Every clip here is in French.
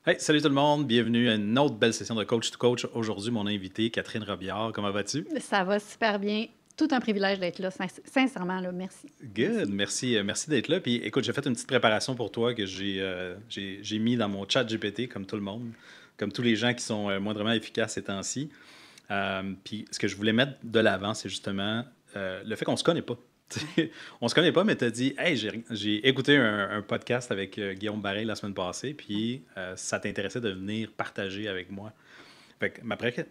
Hey, salut tout le monde, bienvenue à une autre belle session de Coach to Coach. Aujourd'hui, mon invité, Catherine Robillard. Comment vas-tu? Ça va super bien. Tout un privilège d'être là. Sincèrement, là, merci. Good, Merci. merci, merci d'être là. Puis écoute, j'ai fait une petite préparation pour toi que j'ai mis dans mon chat GPT, comme tout le monde, comme tous les gens qui sont moindrement efficaces ces temps-ci. Puis ce que je voulais mettre de l'avant, c'est justement le fait qu'on se connaît pas. On se connaît pas, mais tu as dit, hey, j'ai écouté un podcast avec Guillaume Barret la semaine passée, puis ça t'intéressait de venir partager avec moi. Fait que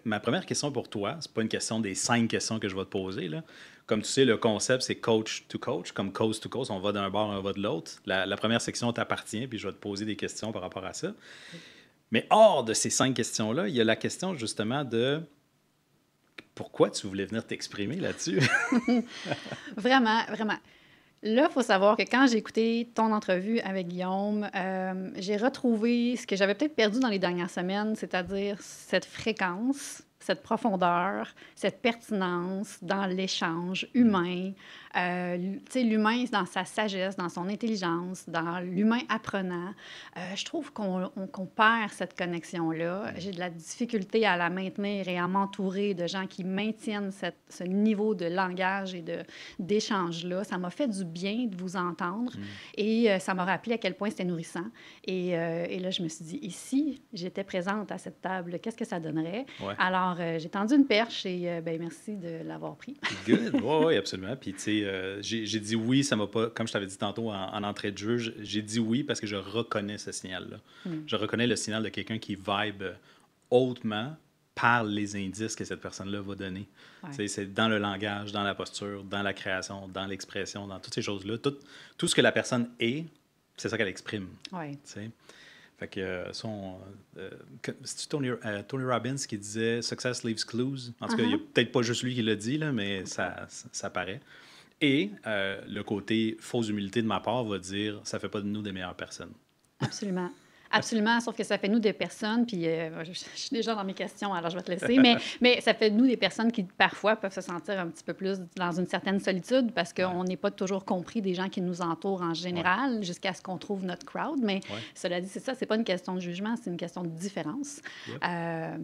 ma première question pour toi, c'est pas une question des 5 questions que je vais te poser, là. Comme tu sais, le concept, c'est coach to coach, comme coast to coast, on va d'un bord, on va de l'autre. La première section t'appartient, puis je vais te poser des questions par rapport à ça. Mais hors de ces 5 questions-là, il y a la question justement de pourquoi tu voulais venir t'exprimer là-dessus. Vraiment, vraiment. Là, il faut savoir que quand j'ai écouté ton entrevue avec Guillaume, j'ai retrouvé ce que j'avais peut-être perdu dans les dernières semaines, c'est-à-dire cette fréquence, cette profondeur, cette pertinence dans l'échange humain. Tu sais, l'humain dans sa sagesse, dans son intelligence, dans l'humain apprenant. Je trouve qu'on perd cette connexion-là. J'ai de la difficulté à la maintenir et à m'entourer de gens qui maintiennent ce niveau de langage et d'échange-là. Ça m'a fait du bien de vous entendre et ça m'a rappelé à quel point c'était nourrissant. Et là, je me suis dit, et si j'étais présente à cette table, qu'est-ce que ça donnerait? Ouais. Alors, j'ai tendu une perche et ben, merci de l'avoir pris. Good, oui, ouais, absolument. Puis, tu sais, j'ai dit oui, ça m'a pas, comme je t'avais dit tantôt en entrée de jeu, j'ai dit oui parce que je reconnais ce signal-là. Je reconnais le signal de quelqu'un qui vibe hautement par les indices que cette personne-là va donner. Ouais. Tu sais, c'est dans le langage, dans la posture, dans la création, dans l'expression, dans toutes ces choses-là. Tout ce que la personne est, c'est ça qu'elle exprime. Ouais. Tu sais. Fait que c'est Tony Robbins qui disait Success leaves clues. En tout cas, il n'y a peut-être pas juste lui qui l'a dit, là, mais ça paraît. Et le côté fausse humilité de ma part va dire ça fait pas de nous des meilleures personnes. Absolument. Absolument, sauf que ça fait nous des personnes, puis je suis déjà dans mes questions, alors je vais te laisser, mais ça fait nous des personnes qui, parfois, peuvent se sentir un petit peu plus dans une certaine solitude parce qu'on n'est pas toujours compris des gens qui nous entourent en général jusqu'à ce qu'on trouve notre crowd. Mais cela dit, c'est ça, c'est pas une question de jugement, c'est une question de différence.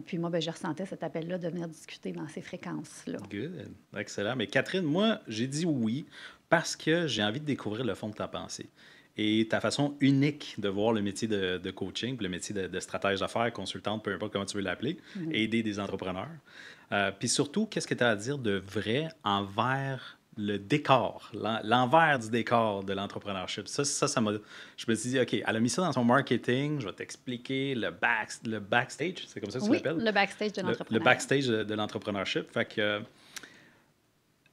Puis moi, ben, je ressentais cet appel-là de venir discuter dans ces fréquences-là. Good. Excellent. Mais Catherine, moi, j'ai dit oui parce que j'ai envie de découvrir le fond de ta pensée. Et ta façon unique de voir le métier de coaching, le métier de stratège d'affaires, consultante, peu importe comment tu veux l'appeler, aider des entrepreneurs. Puis surtout, qu'est-ce que tu as à dire de vrai envers le décor, l'envers du décor de l'entrepreneurship? Ça m'a. Je me suis dit, OK, elle a mis ça dans son marketing, je vais t'expliquer le backstage, c'est comme ça que tu Oui, l'appelles? le backstage de Le l'entrepreneuriat. backstage de l'entrepreneurship. Fait que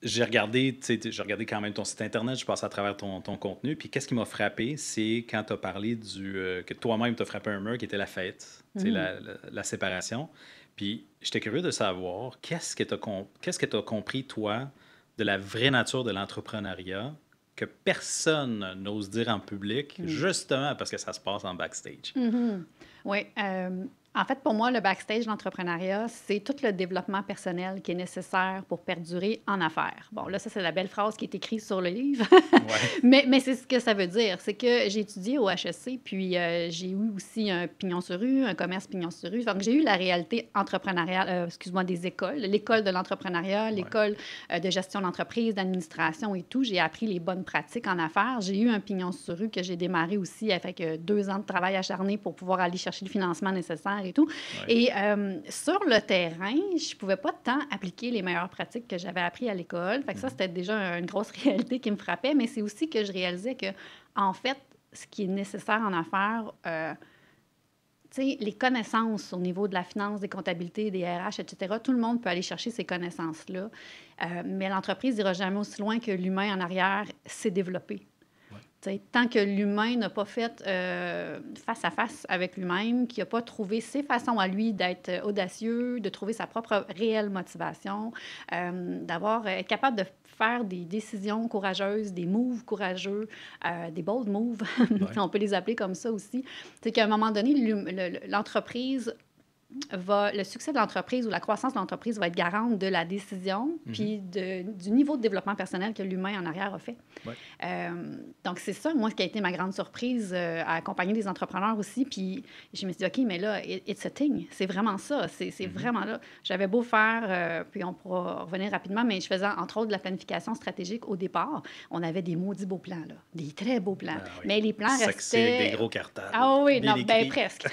j'ai regardé, j'ai regardé quand même ton site Internet, je passe à travers ton contenu. Puis qu'est-ce qui m'a frappé, c'est quand tu as parlé que toi-même tu as frappé un mur qui était la fête, la séparation. Puis j'étais curieux de savoir qu'est-ce que tu as compris, toi, de la vraie nature de l'entrepreneuriat que personne n'ose dire en public, justement parce que ça se passe en backstage. Oui. En fait, pour moi, le backstage de l'entrepreneuriat, c'est tout le développement personnel qui est nécessaire pour perdurer en affaires. Bon, là, ça, c'est la belle phrase qui est écrite sur le livre. Ouais. Mais c'est ce que ça veut dire. C'est que j'ai étudié au HEC, puis j'ai eu aussi un pignon sur rue, un commerce pignon sur rue. Donc, j'ai eu la réalité entrepreneuriale, excuse-moi, des écoles, l'école de l'entrepreneuriat, l'école de gestion d'entreprise, d'administration et tout. J'ai appris les bonnes pratiques en affaires. J'ai eu un pignon sur rue que j'ai démarré aussi avec 2 ans de travail acharné pour pouvoir aller chercher le financement nécessaire et tout. Ouais. Et sur le terrain, je ne pouvais pas tant appliquer les meilleures pratiques que j'avais apprises à l'école. Fait que ça, c'était déjà une grosse réalité qui me frappait, mais c'est aussi que je réalisais que, en fait, ce qui est nécessaire en affaires, tu sais, les connaissances au niveau de la finance, des comptabilités, des RH, etc., tout le monde peut aller chercher ces connaissances-là. Mais l'entreprise n'ira jamais aussi loin que l'humain en arrière s'est développé. T'sais, tant que l'humain n'a pas fait face à face avec lui-même, qu'il n'a pas trouvé ses façons à lui d'être audacieux, de trouver sa propre réelle motivation, être capable de faire des décisions courageuses, des moves courageux, des bold moves, on peut les appeler comme ça aussi. C'est qu'à un moment donné, l'entreprise le succès de l'entreprise ou la croissance de l'entreprise va être garante de la décision puis du niveau de développement personnel que l'humain en arrière a fait. Ouais. Donc, c'est ça, moi, ce qui a été ma grande surprise à accompagner des entrepreneurs aussi. Puis, je me suis dit, OK, mais là, it's a thing. C'est vraiment ça. C'est vraiment là. J'avais beau faire, puis on pourra revenir rapidement, mais je faisais, entre autres, de la planification stratégique au départ. On avait des maudits beaux plans, là. Des très beaux plans. Ah oui. Mais les plans restaient... Avec des gros cartables. Ah oui, bien non, ben écrits. presque.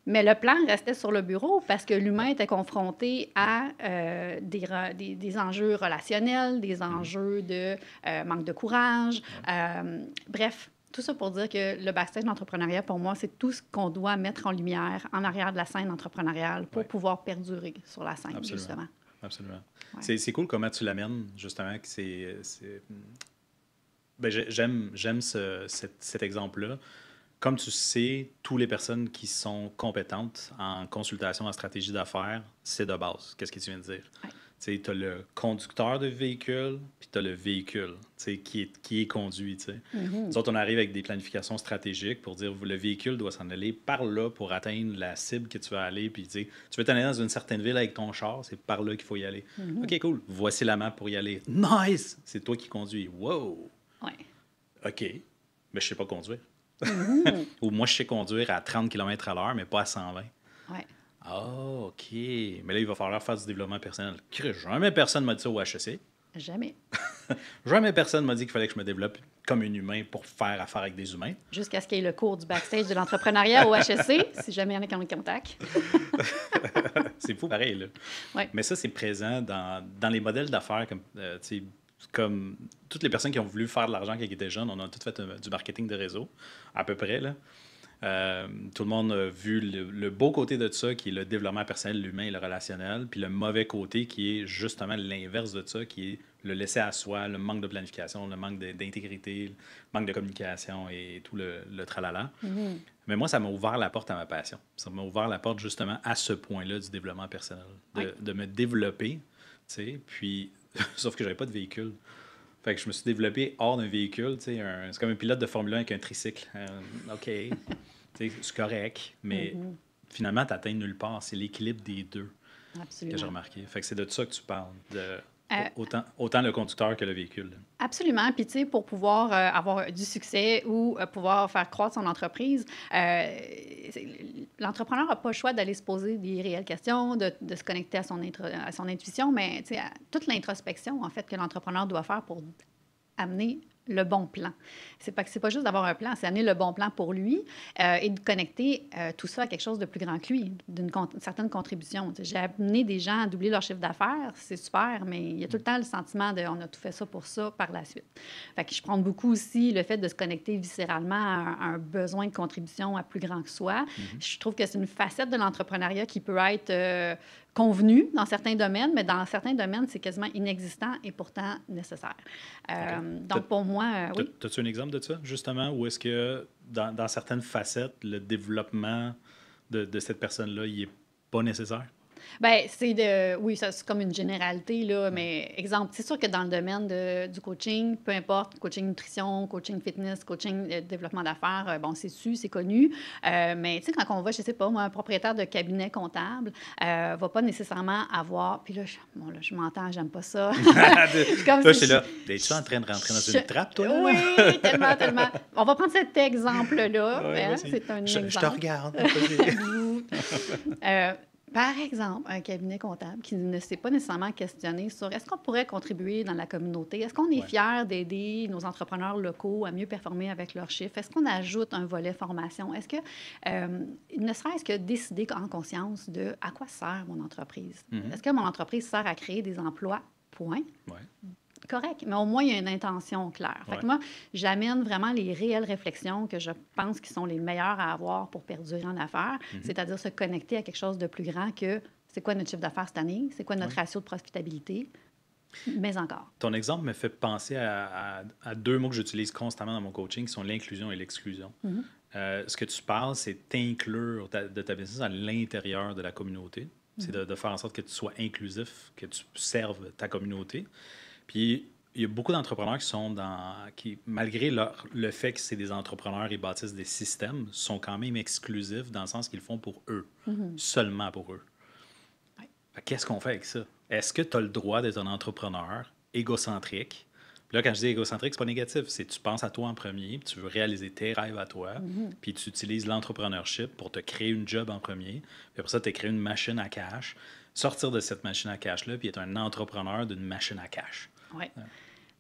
Mais le plan restait sur le bureau parce que l'humain était confronté à des enjeux relationnels, des enjeux de manque de courage. Bref, tout ça pour dire que le backstage d'entrepreneuriat, pour moi, c'est tout ce qu'on doit mettre en lumière en arrière de la scène entrepreneuriale pour pouvoir perdurer sur la scène, Absolument. justement. Absolument. Ouais. C'est cool comment tu l'amènes, justement. Que ben, j'aime cet exemple-là. Comme tu sais, toutes les personnes qui sont compétentes en consultation en stratégie d'affaires, c'est de base. Qu'est-ce que tu viens de dire? Ouais. Tu as le conducteur de véhicule, puis tu as le véhicule qui est conduit. Nous autres, on arrive avec des planifications stratégiques pour dire le véhicule doit s'en aller par là pour atteindre la cible que tu veux aller. Puis tu veux t'en aller dans une certaine ville avec ton char, c'est par là qu'il faut y aller. OK, cool. Voici la map pour y aller. Nice! C'est toi qui conduis. Wow! Ouais. OK. Mais je sais pas conduire. Ou moi, je sais conduire à 30 km/h, mais pas à 120. Ouais. Ah, OK. Mais là, il va falloir faire du développement personnel. Jamais personne m'a dit ça au HEC. Jamais. Jamais personne m'a dit qu'il fallait que je me développe comme un humain pour faire affaire avec des humains. Jusqu'à ce qu'il y ait le cours du backstage de l'entrepreneuriat au HEC, si jamais il y en a qui ont le contact. C'est fou, pareil, là. Ouais. Mais ça, c'est présent dans les modèles d'affaires comme toutes les personnes qui ont voulu faire de l'argent quand ils étaient jeunes. On a tous fait du marketing de réseau, à peu près, là. Tout le monde a vu le beau côté de ça, qui est le développement personnel, l'humain et le relationnel, puis le mauvais côté, qui est justement l'inverse de ça, qui est le laisser à soi, le manque de planification, le manque d'intégrité, le manque de communication et tout le tralala. Mais moi, ça m'a ouvert la porte à ma passion. Ça m'a ouvert la porte justement à ce point-là du développement personnel, de me développer, tu sais, puis sauf que j'avais pas de véhicule. Fait que je me suis développé hors d'un véhicule. C'est comme un pilote de Formule 1 avec un tricycle. OK, c'est correct, mais finalement, tu n'atteins nulle part. C'est l'équilibre des deux que j'ai remarqué. Fait que c'est de ça que tu parles, autant le conducteur que le véhicule. Absolument. Puis, tu sais, pour pouvoir avoir du succès ou pouvoir faire croître son entreprise, l'entrepreneur n'a pas le choix d'aller se poser des réelles questions, de se connecter à son intuition, mais, tu sais, toute l'introspection, en fait, que l'entrepreneur doit faire pour amener le bon plan. C'est pas juste d'avoir un plan, c'est amener le bon plan pour lui et de connecter tout ça à quelque chose de plus grand que lui, d'une certaine contribution. J'ai amené des gens à doubler leur chiffre d'affaires, c'est super, mais il y a tout le temps le sentiment de on a tout fait ça pour ça par la suite. Fait que je prends beaucoup aussi le fait de se connecter viscéralement à un besoin de contribution à plus grand que soi. Je trouve que c'est une facette de l'entrepreneuriat qui peut être convenu dans certains domaines, mais dans certains domaines, c'est quasiment inexistant et pourtant nécessaire. Donc, pour moi, oui. As-tu un exemple de ça, justement, où est-ce que dans certaines facettes, le développement de cette personne-là, il n'est pas nécessaire? Bien, oui, ça, c'est comme une généralité, là, mais exemple, c'est sûr que dans le domaine du coaching, peu importe, coaching nutrition, coaching fitness, coaching développement d'affaires, bon, c'est c'est connu, mais tu sais, quand on va, je sais pas, moi, un propriétaire de cabinet comptable va pas nécessairement avoir, puis là, je m'entends, j'aime pas ça. Comme là, je suis là, es-tu en train de rentrer dans une trappe, toi? Là? Oui, tellement, tellement. On va prendre cet exemple-là, ouais, c'est un exemple. Je te regarde. Par exemple, un cabinet comptable qui ne s'est pas nécessairement questionné sur est-ce qu'on pourrait contribuer dans la communauté? Est-ce qu'on est fier d'aider nos entrepreneurs locaux à mieux performer avec leurs chiffres? Est-ce qu'on ajoute un volet formation? Est-ce que, ne serait-ce que décider en conscience de à quoi sert mon entreprise? Est-ce que mon entreprise sert à créer des emplois? Point. Ouais. Correct, mais au moins, il y a une intention claire. Fait que moi, j'amène vraiment les réelles réflexions que je pense qui sont les meilleures à avoir pour perdurer en affaires, c'est-à-dire se connecter à quelque chose de plus grand que c'est quoi notre chiffre d'affaires cette année, c'est quoi notre ratio de profitabilité, mais encore. Ton exemple me fait penser à deux mots que j'utilise constamment dans mon coaching, qui sont l'inclusion et l'exclusion. Ce que tu parles, c'est d'inclure de ta business à l'intérieur de la communauté. C'est de faire en sorte que tu sois inclusif, que tu serves ta communauté. Puis, il y a beaucoup d'entrepreneurs qui, malgré le fait que c'est des entrepreneurs et bâtissent des systèmes, sont quand même exclusifs dans le sens qu'ils le font pour eux, seulement pour eux. Ouais. Qu'est-ce qu'on fait avec ça? Est-ce que tu as le droit d'être un entrepreneur égocentrique? Puis là, quand je dis égocentrique, c'est pas négatif. C'est tu penses à toi en premier, puis tu veux réaliser tes rêves à toi, puis tu utilises l'entrepreneurship pour te créer une job en premier, puis après ça, tu créé une machine à cash, sortir de cette machine à cash-là, puis être un entrepreneur d'une machine à cash. Ouais.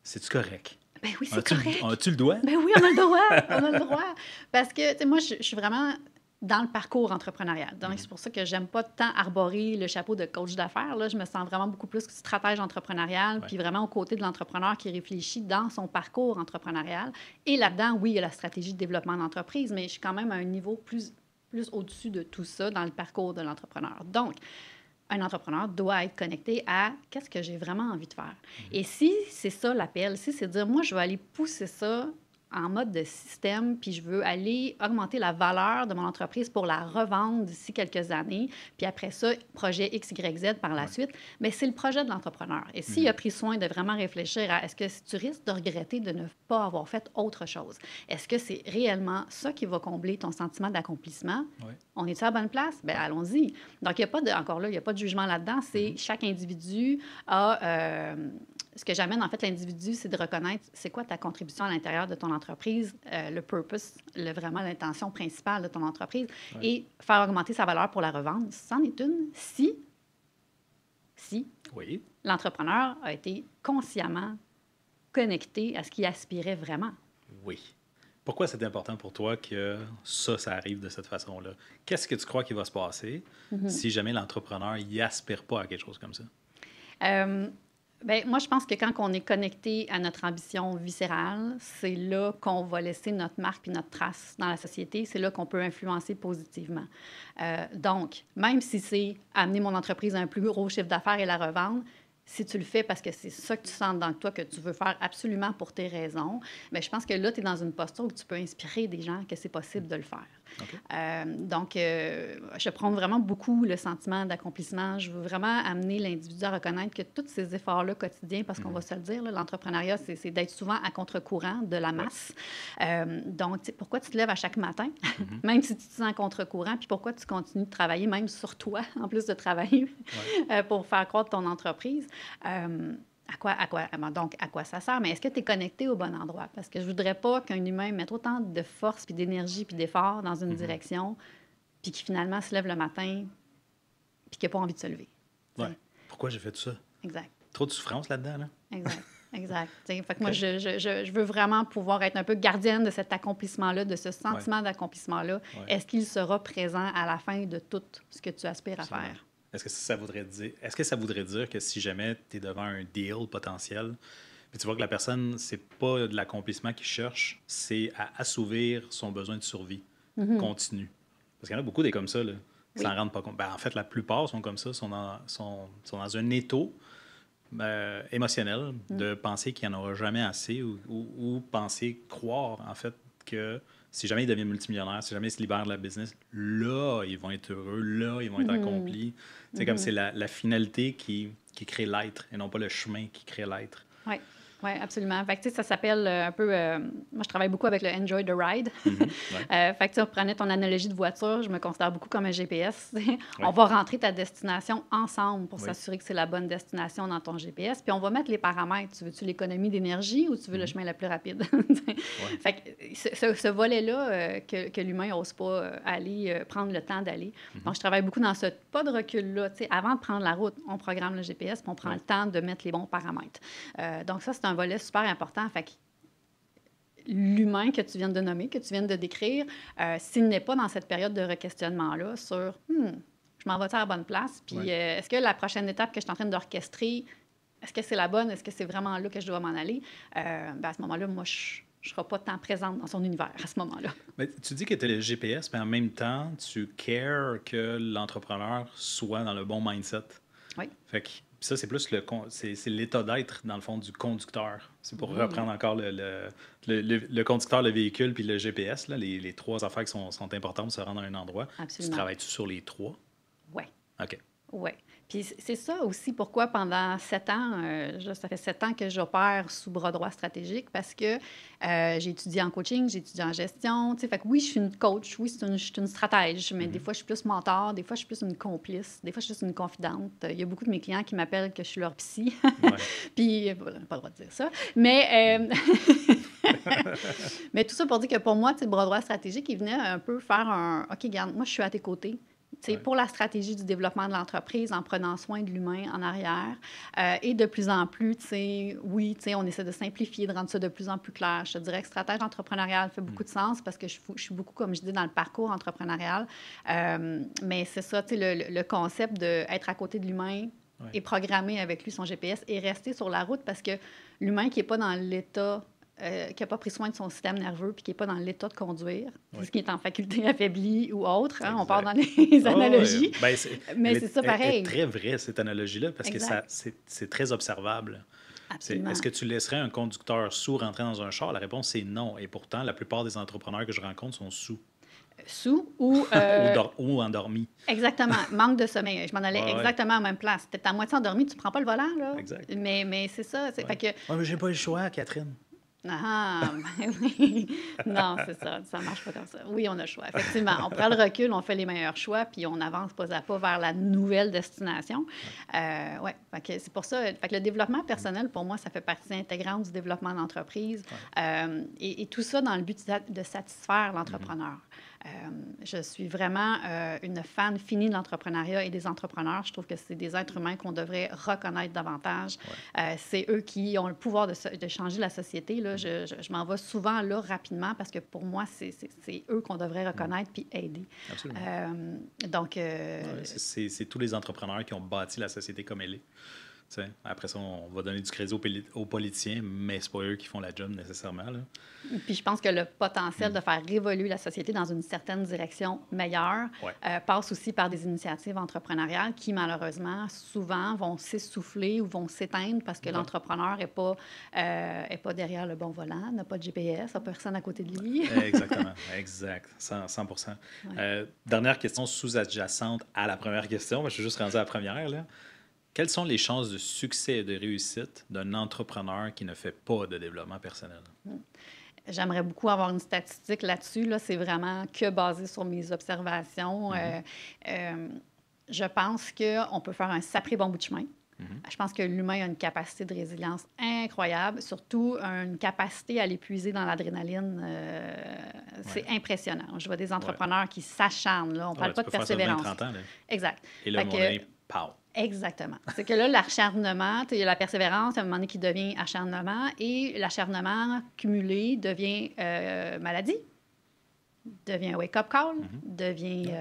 C'est-tu correct? Ben oui, c'est correct. As-tu le droit? Ben oui, on a le droit. On a le droit. Parce que, tu sais, moi, je suis vraiment dans le parcours entrepreneurial. Donc, c'est pour ça que j'aime pas tant arborer le chapeau de coach d'affaires. Là, je me sens vraiment beaucoup plus stratège entrepreneurial, puis vraiment aux côtés de l'entrepreneur qui réfléchit dans son parcours entrepreneurial. Et là-dedans, oui, il y a la stratégie de développement d'entreprise, mais je suis quand même à un niveau plus au-dessus de tout ça dans le parcours de l'entrepreneur. Donc, un entrepreneur doit être connecté à qu'est-ce que j'ai vraiment envie de faire. Et si c'est ça l'appel, si c'est de dire, moi, je vais aller pousser ça en mode de système, puis je veux aller augmenter la valeur de mon entreprise pour la revendre d'ici quelques années, puis après ça, projet X, Y, Z par la suite, mais c'est le projet de l'entrepreneur. Et s'il a pris soin de vraiment réfléchir à est-ce que tu risques de regretter de ne pas avoir fait autre chose? Est-ce que c'est réellement ça qui va combler ton sentiment d'accomplissement? On est-tu à la bonne place? Bien, allons-y. Donc, il n'y a pas de, encore là, il n'y a pas de jugement là-dedans. C'est chaque individu a... ce que j'amène, en fait, l'individu, c'est de reconnaître c'est quoi ta contribution à l'intérieur de ton entreprise, le purpose, vraiment l'intention principale de ton entreprise, et faire augmenter sa valeur pour la revendre. C'en est une si l'entrepreneur a été consciemment connecté à ce qu'il aspirait vraiment. Oui. Pourquoi c'est important pour toi que ça arrive de cette façon-là? Qu'est-ce que tu crois qu'il va se passer si jamais l'entrepreneur n'y aspire pas à quelque chose comme ça? Bien, moi, je pense que quand on est connecté à notre ambition viscérale, c'est là qu'on va laisser notre marque et notre trace dans la société. C'est là qu'on peut influencer positivement. Donc, même si c'est amener mon entreprise à un plus gros chiffre d'affaires et la revendre, si tu le fais parce que c'est ça que tu sens dans toi, que tu veux faire absolument pour tes raisons, bien, je pense que là, tu es dans une posture où tu peux inspirer des gens que c'est possible de le faire. Okay. Donc, je prends vraiment beaucoup le sentiment d'accomplissement. Je veux vraiment amener l'individu à reconnaître que tous ces efforts-là quotidiens, parce qu'on va se le dire, là, l'entrepreneuriat, c'est d'être souvent à contre-courant de la masse. Donc, pourquoi tu te lèves à chaque matin, même si tu te sens à contre-courant, puis pourquoi tu continues de travailler, même sur toi, en plus de travailler, pour faire croître ton entreprise. Donc, à quoi ça sert? Mais est-ce que tu es connecté au bon endroit? Parce que je ne voudrais pas qu'un humain mette autant de force, puis d'énergie, puis d'effort dans une direction, puis qui finalement se lève le matin, puis qui n'a pas envie de se lever. Ouais. Pourquoi j'ai fait tout ça? Exact. Trop de souffrance là-dedans, là? Exact. Fait que moi, je veux vraiment pouvoir être un peu gardienne de cet accomplissement-là, de ce sentiment d'accomplissement-là. Est-ce qu'il sera présent à la fin de tout ce que tu aspires à faire? Est-ce que ça voudrait dire que si jamais tu es devant un deal potentiel, puis tu vois que la personne, c'est pas de l'accomplissement qu'il cherche, c'est à assouvir son besoin de survie continu. Parce qu'il y en a beaucoup des comme ça, là, qui s'en rendent pas compte. Ben, en fait, la plupart sont comme ça, sont dans un étau émotionnel de penser qu'il n'y en aura jamais assez ou penser, croire, en fait, que si jamais ils deviennent multimillionnaires, si jamais ils se libèrent de la business, là, ils vont être heureux, là, ils vont être accomplis. C'est comme c'est la finalité qui crée l'être et non pas le chemin qui crée l'être. Oui, absolument. Fait que, ça s'appelle un peu... moi, je travaille beaucoup avec le Enjoy the Ride. Fait que, tu prenais ton analogie de voiture, je me considère beaucoup comme un GPS. On va rentrer ta destination ensemble pour s'assurer que c'est la bonne destination dans ton GPS. Puis on va mettre les paramètres. Tu veux-tu l'économie d'énergie ou tu veux le chemin le plus rapide? Fait que ce volet-là que l'humain n'ose pas aller prendre le temps d'aller. Donc, je travaille beaucoup dans ce pas de recul-là. Avant de prendre la route, on programme le GPS puis on prend le temps de mettre les bons paramètres. Donc, ça, c'est un volet super important. Fait que l'humain que tu viens de nommer, que tu viens de décrire, s'il n'est pas dans cette période de re-questionnement-là sur je m'en vais à la bonne place, puis est-ce que la prochaine étape que je suis en train d'orchestrer, est-ce que c'est la bonne, est-ce que c'est vraiment là que je dois m'en aller? À ce moment-là, moi, je ne serai pas tant présente dans son univers à ce moment-là. Mais tu dis que tu es le GPS, mais en même temps, tu cares que l'entrepreneur soit dans le bon mindset. Oui. Fait que ça, c'est plus c'est l'état d'être, dans le fond, du conducteur. C'est pour reprendre encore le conducteur, le véhicule, puis le GPS, là, les trois affaires qui sont importantes pour se rendre à un endroit. Absolument. Tu travailles-tu sur les trois? Oui. OK. Oui. Puis c'est ça aussi pourquoi pendant 7 ans, ça fait 7 ans que j'opère sous bras droit stratégique parce que j'ai étudié en coaching, j'ai étudié en gestion. Tu sais, fait que oui, je suis une coach, oui, je suis une stratège, mais des fois, je suis plus mentor, des fois, je suis plus une complice, des fois, je suis juste une confidente. Il y a beaucoup de mes clients qui m'appellent que je suis leur psy. Ouais. Puis, voilà, pas le droit de dire ça. Mais, mais tout ça pour dire que pour moi, tu sais, le bras droit stratégique, il venait un peu faire un OK, regarde, moi, je suis à tes côtés. Ouais. Pour la stratégie du développement de l'entreprise, en prenant soin de l'humain en arrière. Et de plus en plus, oui, on essaie de simplifier, de rendre ça de plus en plus clair. Je te dirais que stratège entrepreneurial fait beaucoup de sens parce que je suis beaucoup, comme je dis, dans le parcours entrepreneurial. Mais c'est ça, le concept d'être à côté de l'humain et programmer avec lui son GPS et rester sur la route parce que l'humain qui n'est pas dans l'état qui n'a pas pris soin de son système nerveux puis qui n'est pas dans l'état de conduire, ce qui est en faculté affaiblie ou autre. Hein, on part dans les analogies. Ben, mais c'est ça pareil. C'est très vrai, cette analogie-là, parce que c'est très observable. Est-ce que tu laisserais un conducteur sourd rentrer dans un char? La réponse, c'est non. Et pourtant, la plupart des entrepreneurs que je rencontre sont sous. Sous ou... ou endormis. Exactement. Manque de sommeil. Je m'en allais exactement à la même place. Tu es à moitié endormi, tu ne prends pas le volant, là. Exact. Mais c'est ça. Fait que... mais j'ai pas eu le choix, Catherine. Ah, ben oui. Non, c'est ça. Ça marche pas comme ça. Oui, on a le choix. Effectivement, on prend le recul, on fait les meilleurs choix, puis on avance pas à pas vers la nouvelle destination. Fait que c'est pour ça. Fait que le développement personnel, pour moi, ça fait partie intégrante du développement d'entreprise. Et tout ça dans le but de satisfaire l'entrepreneur. Je suis vraiment une fan finie de l'entrepreneuriat et des entrepreneurs. Je trouve que c'est des êtres humains qu'on devrait reconnaître davantage. C'est eux qui ont le pouvoir de changer la société. Là. Je m'en vais souvent là rapidement parce que pour moi, c'est eux qu'on devrait reconnaître puis aider. Absolument. Donc, c'est tous les entrepreneurs qui ont bâti la société comme elle est. T'sais, après ça, on va donner du crédit aux politiciens, mais c'est pas eux qui font la job nécessairement. Là. Puis je pense que le potentiel de faire évoluer la société dans une certaine direction meilleure passe aussi par des initiatives entrepreneuriales qui, malheureusement, souvent vont s'essouffler ou vont s'éteindre parce que l'entrepreneur n'est pas derrière le bon volant, n'a pas de GPS, n'a personne à côté de lui. Exactement, exact, 100%. Dernière question sous-adjacente à la première question, je suis juste rendu à la première, là. Quelles sont les chances de succès et de réussite d'un entrepreneur qui ne fait pas de développement personnel? J'aimerais beaucoup avoir une statistique là-dessus. Là, c'est vraiment que basé sur mes observations. Je pense qu'on peut faire un sacré bon bout de chemin. Je pense que l'humain a une capacité de résilience incroyable, surtout une capacité à l'épuiser dans l'adrénaline. C'est impressionnant. Je vois des entrepreneurs qui s'acharnent. Là. On ne parle pas de persévérance. Faire ça 20, 30 ans, là. Exact. Et là, pow! Exactement. C'est que là, l'acharnement, il y a la persévérance, à un moment donné, qui devient acharnement, et l'acharnement cumulé devient maladie, devient wake-up call, devient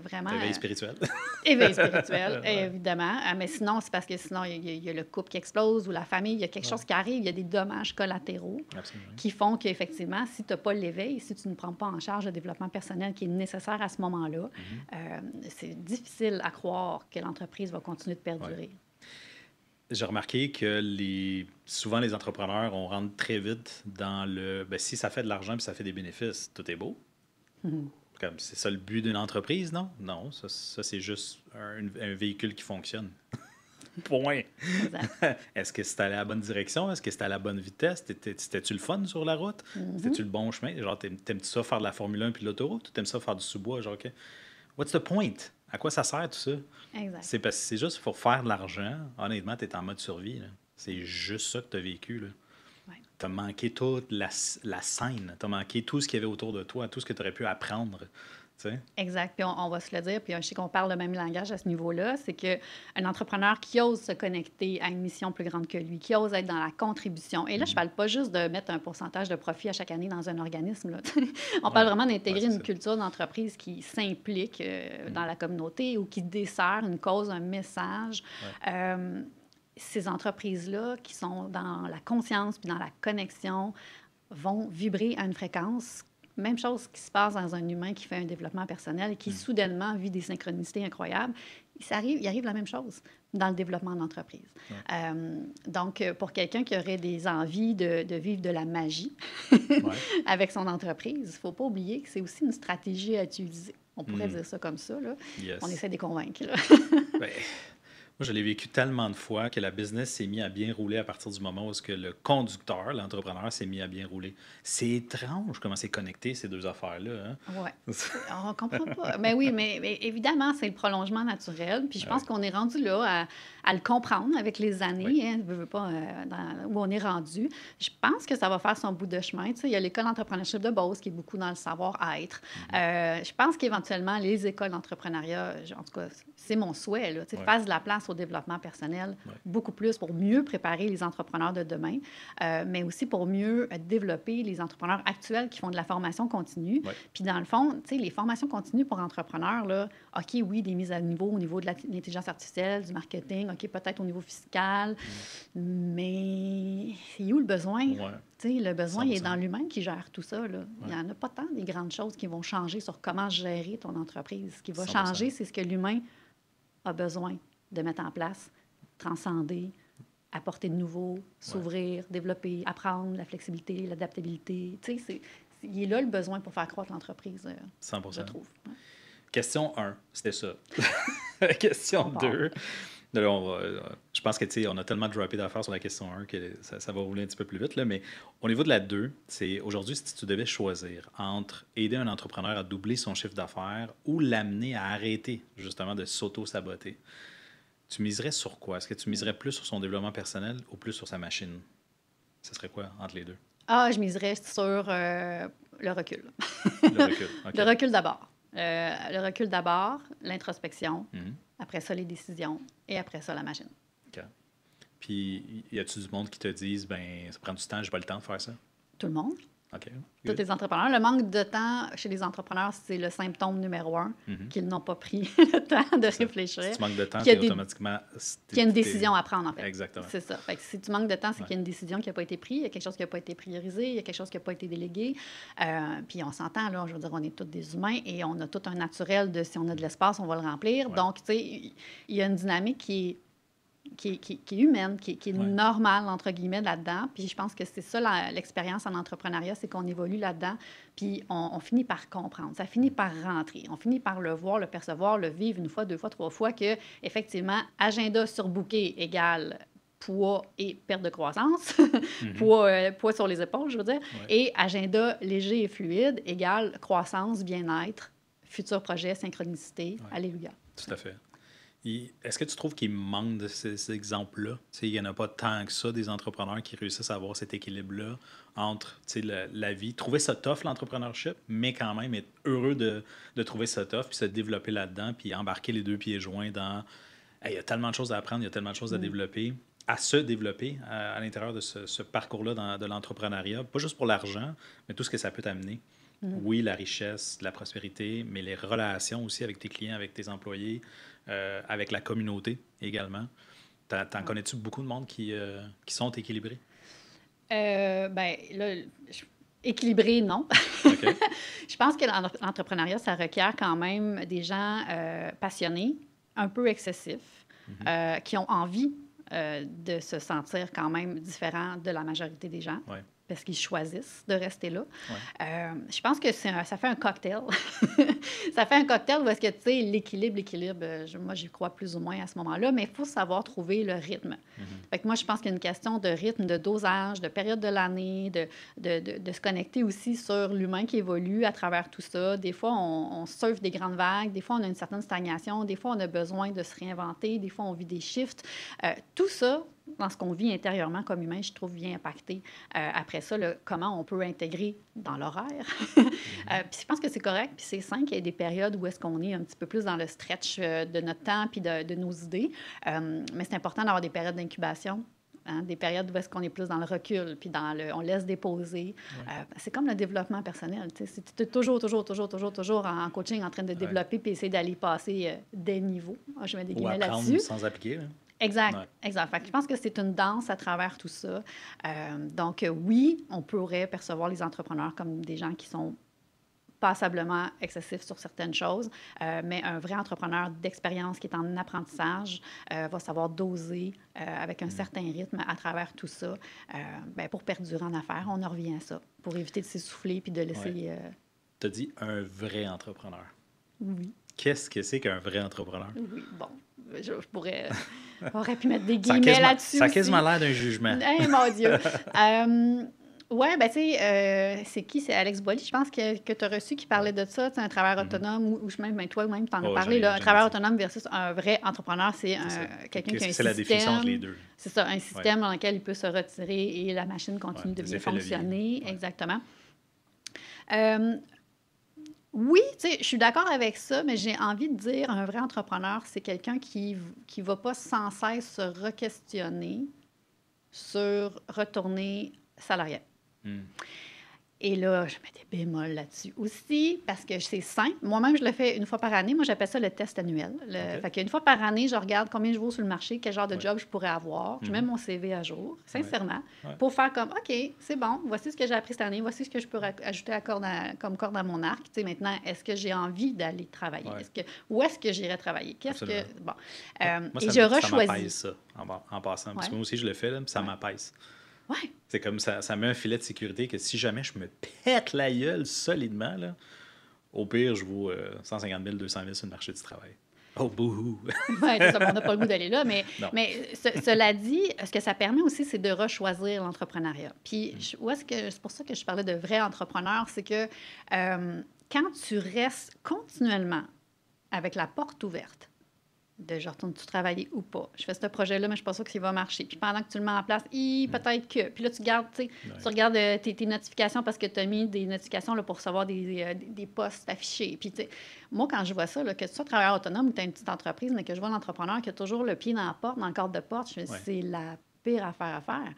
vraiment... Éveil spirituel. Éveil spirituel, évidemment. Mais sinon, c'est parce que sinon, il y a le couple qui explose ou la famille, il y a quelque chose qui arrive, il y a des dommages collatéraux qui font qu'effectivement, si tu n'as pas l'éveil, si tu ne prends pas en charge le développement personnel qui est nécessaire à ce moment-là, c'est difficile à croire que l'entreprise va continuer de perdurer. J'ai remarqué que souvent, les entrepreneurs, on rentre très vite dans le... si ça fait de l'argent et ça fait des bénéfices, tout est beau. Comme c'est ça le but d'une entreprise, non? Non, ça c'est juste un véhicule qui fonctionne. Point. Est-ce que c'est allé à la bonne direction? Est-ce que c'était à la bonne vitesse? C'était-tu le fun sur la route? C'était-tu le bon chemin? Genre, t'aimes-tu ça faire de la Formule 1 puis de l'autoroute? Ou t'aimes ça faire du sous-bois? Genre, OK. What's the point? À quoi ça sert tout ça? Exact. C'est parce que c'est juste pour faire de l'argent. Honnêtement, t'es en mode survie. Là. C'est juste ça que t'as vécu, là. T'as manqué toute la scène. T'as manqué tout ce qu'il y avait autour de toi, tout ce que tu aurais pu apprendre. T'sais? Exact. Puis on va se le dire, puis je sais qu'on parle le même langage à ce niveau-là, c'est qu'un entrepreneur qui ose se connecter à une mission plus grande que lui, qui ose être dans la contribution. Et là, je ne parle pas juste de mettre un pourcentage de profit à chaque année dans un organisme. Là. On parle vraiment d'intégrer une culture d'entreprise qui s'implique dans la communauté ou qui dessert une cause, un message. Ces entreprises-là qui sont dans la conscience puis dans la connexion vont vibrer à une fréquence. Même chose qui se passe dans un humain qui fait un développement personnel et qui soudainement vit des synchronicités incroyables. Il arrive la même chose dans le développement d'entreprise. Donc, pour quelqu'un qui aurait des envies de vivre de la magie avec son entreprise, il ne faut pas oublier que c'est aussi une stratégie à utiliser. On pourrait dire ça comme ça. Là. On essaie de les convaincre. Moi, je l'ai vécu tellement de fois que la business s'est mis à bien rouler à partir du moment où est-ce que le conducteur, l'entrepreneur, s'est mis à bien rouler. C'est étrange comment c'est connecté, ces deux affaires-là. Ouais. Hein? On comprend pas. Mais oui, mais évidemment, c'est le prolongement naturel. Puis je pense Oui, qu'on est rendu là à le comprendre avec les oui, années, hein, veux pas, où on est rendu. Je pense que ça va faire son bout de chemin. Tu sais, il y a l'école d'entrepreneurship de Beauce qui est beaucoup dans le savoir-être. mhm, Je pense qu'éventuellement, les écoles d'entrepreneuriat, en tout cas, c'est mon souhait, là, tu sais, oui, fassent de la place au développement personnel oui, beaucoup plus pour mieux préparer les entrepreneurs de demain, mais aussi pour mieux développer les entrepreneurs actuels qui font de la formation continue. oui, Puis dans le fond, tu sais, les formations continues pour entrepreneurs, là, OK, oui, des mises à niveau au niveau de l'intelligence artificielle, du marketing, OK, peut-être au niveau fiscal, mais c'est où le besoin? ouais, Tu sais, le besoin, il est 100%. dans l'humain qui gère tout ça, là. Il Ouais, n'y en a pas tant des grandes choses qui vont changer sur comment gérer ton entreprise. Ce qui va 100%. changer, c'est ce que l'humain a besoin de mettre en place, transcender, apporter de nouveau, Ouais, s'ouvrir, développer, apprendre la flexibilité, l'adaptabilité. Tu sais, il est là le besoin pour faire croître l'entreprise, je 100%. trouve. Ouais. Question 1, c'était ça. On Question part. 2. Là, je pense que, tu sais, on a tellement droppé d'affaires sur la question 1 que ça va rouler un petit peu plus vite, là, mais au niveau de la 2, c'est aujourd'hui, si tu devais choisir entre aider un entrepreneur à doubler son chiffre d'affaires ou l'amener à arrêter, justement, de s'auto-saboter, tu miserais sur quoi? Est-ce que tu miserais plus sur son développement personnel ou plus sur sa machine? Ce serait quoi entre les deux? Ah, je miserais sur le recul. Le recul, Le OK. recul d'abord. Le recul d'abord, l'introspection, Mhm, après ça, les décisions, et après ça, la machine. OK. Puis, y a-tu du monde qui te dise, ben, ça prend du temps, j'ai pas le temps de faire ça? Tout le monde. OK, Tous good. les entrepreneurs. Le manque de temps chez les entrepreneurs, c'est le symptôme numéro un, Mhm, qu'ils n'ont pas pris le temps de c'est ça. Si réfléchir. tu manques de Puis temps, qu'il y tu a es des automatiquement. qu'il y a une décision à prendre, en fait. Exactement. C'est ça. Fait que si tu manques de temps, c'est Ouais, qu'il y a une décision qui n'a pas été prise, il y a quelque chose qui n'a pas été priorisé, il y a quelque chose qui n'a pas été délégué. Puis on s'entend, là, je veux dire, on est tous des humains et on a tout un naturel de si on a de l'espace, on va le remplir. ouais, Donc, tu sais, il y a une dynamique qui est humaine, qui est ouais, normale, entre guillemets, là-dedans. Puis je pense que c'est ça l'expérience en entrepreneuriat, c'est qu'on évolue là-dedans, puis on finit par comprendre. Ça finit par rentrer. On finit par le voir, le percevoir, le vivre une fois, deux fois, trois fois, que effectivement, agenda surbooké égale poids et perte de croissance, mhm, poids sur les épaules, je veux dire, ouais, et agenda léger et fluide égale croissance, bien-être, futur projet, synchronicité. ouais, Alléluia. tout à fait. Est-ce que tu trouves qu'il manque de ces exemples-là? Tu sais, il n'y en a pas tant que ça, des entrepreneurs qui réussissent à avoir cet équilibre-là entre tu sais, la vie, trouver ça tough, l'entrepreneurship, mais quand même être heureux de trouver ça tough, puis se développer là-dedans, puis embarquer les deux pieds joints dans Hey, il y a tellement de choses à apprendre, il y a tellement de choses à Mm. développer, à se développer à l'intérieur de ce parcours-là de l'entrepreneuriat, pas juste pour l'argent, mais tout ce que ça peut t'amener. Mm. Oui, la richesse, la prospérité, mais les relations aussi avec tes clients, avec tes employés, avec la communauté également. T'en Ouais. connais-tu beaucoup de monde qui sont équilibrés? Ben, là, équilibré, non. OK. Je pense que l'entrepreneuriat, ça requiert quand même des gens passionnés, un peu excessifs, Mhm. qui ont envie de se sentir quand même différents de la majorité des gens. Ouais, Parce qu'ils choisissent de rester là. ouais, Je pense que ça fait un cocktail. Ça fait un cocktail où est-ce que, tu sais, l'équilibre, moi, j'y crois plus ou moins à ce moment-là, mais il faut savoir trouver le rythme. mhm, Fait que moi, je pense qu'il y a une question de rythme, de dosage, de période de l'année, de se connecter aussi sur l'humain qui évolue à travers tout ça. Des fois, on surfe des grandes vagues, des fois, on a une certaine stagnation, des fois, on a besoin de se réinventer, des fois, on vit des shifts. Tout ça, dans ce qu'on vit intérieurement comme humain, je trouve, vient impacter après ça, comment on peut intégrer dans l'horaire. mhm. Puis je pense que c'est correct, puis c'est sain qu'il y ait des périodes où est-ce qu'on est un petit peu plus dans le stretch de notre temps puis de nos idées. Mais c'est important d'avoir des périodes d'incubation. Hein, des périodes où est-ce qu'on est plus dans le recul, puis on laisse déposer. Ouais, C'est comme le développement personnel. Tu sais, si tu es toujours en coaching en train de ouais. développer puis essayer d'aller passer des niveaux. Ah, je mets des Ou guillemets apprendre là-dessus. sans appliquer, là. Exact, Ouais. exact. Fait que je pense que c'est une danse à travers tout ça. Donc, oui, on pourrait percevoir les entrepreneurs comme des gens qui sont passablement excessifs sur certaines choses, mais un vrai entrepreneur d'expérience qui est en apprentissage va savoir doser avec un Mhm. certain rythme à travers tout ça. Ben, pour perdurer en affaires, on en revient à ça, pour éviter de s'essouffler puis de Ouais. laisser... Tu as dit un vrai entrepreneur. Oui, Qu'est-ce que c'est qu'un vrai entrepreneur? oui, bon. je pourrais... J'aurais pu mettre des Ça a guillemets quasiment, là-dessus ça a aussi. quasiment l'air d'un jugement. Eh, mon Dieu! Ouais, ben tu sais, c'est qui? C'est Alex Boily, je pense, que tu as reçu qui parlait de ça, tu sais, un travailleur autonome, ou même ben, toi-même, tu en as Oh, parlé, là, un j'en ai travailleur dit. autonome versus un vrai entrepreneur, c'est C'est ça. quelqu'un qui a un C'est la définition entre les système. deux. C'est ça, un système dans lequel il peut se retirer et la machine continue de des bien effets leviers. fonctionner. Ouais. Exactement. Euh, oui, tu sais, je suis d'accord avec ça, mais j'ai envie de dire un vrai entrepreneur, c'est quelqu'un qui ne va pas sans cesse se re-questionner sur retourner salarié. Hmm. Et là, je mets des bémols là-dessus aussi parce que c'est simple. Moi-même, je le fais une fois par année. Moi, j'appelle ça le test annuel. OK. Fait qu'une fois par année, je regarde combien je vaux sur le marché, quel genre de Ouais. job je pourrais avoir. Je mets mon CV à jour, sincèrement, Ouais. pour faire comme, OK, c'est bon, voici ce que j'ai appris cette année, voici ce que je peux ajouter comme corde à mon arc. Tu sais, maintenant, est-ce que j'ai envie d'aller travailler? Ouais. Où est-ce que j'irai travailler? Qu'est-ce que... Absolument. Bon. Moi, Et ça je m'apaise rechoisis. ça en passant. Parce que Ouais. moi aussi, je le fais, là, puis ça Ouais. m'apaise. Ouais. C'est comme ça met un filet de sécurité que si jamais je me pète la gueule solidement, là, au pire, je vaux 150 000, 200 000 sur le marché du travail. Oh, bouhou! Oui, c'est ça, on n'a pas le goût d'aller là, mais Non. cela dit, ce que ça permet aussi, c'est de rechoisir l'entrepreneuriat. Puis, c'est pour ça que je parlais de vrai entrepreneur, c'est que quand tu restes continuellement avec la porte ouverte, de je retourne-tu travailler ou pas. Je fais ce projet-là, mais je ne suis pas sûre que ça va marcher. Puis pendant que tu le mets en place, peut-être que. Puis là, tu gardes, tu regardes tes notifications parce que tu as mis des notifications là, pour recevoir des postes affichés. Puis, tu sais, moi, quand je vois ça, là, que tu sois travailleur autonome ou tu as une petite entreprise, mais que je vois l'entrepreneur qui a toujours le pied dans la porte, dans le cadre de porte, je me dis, c'est la pire affaire à faire.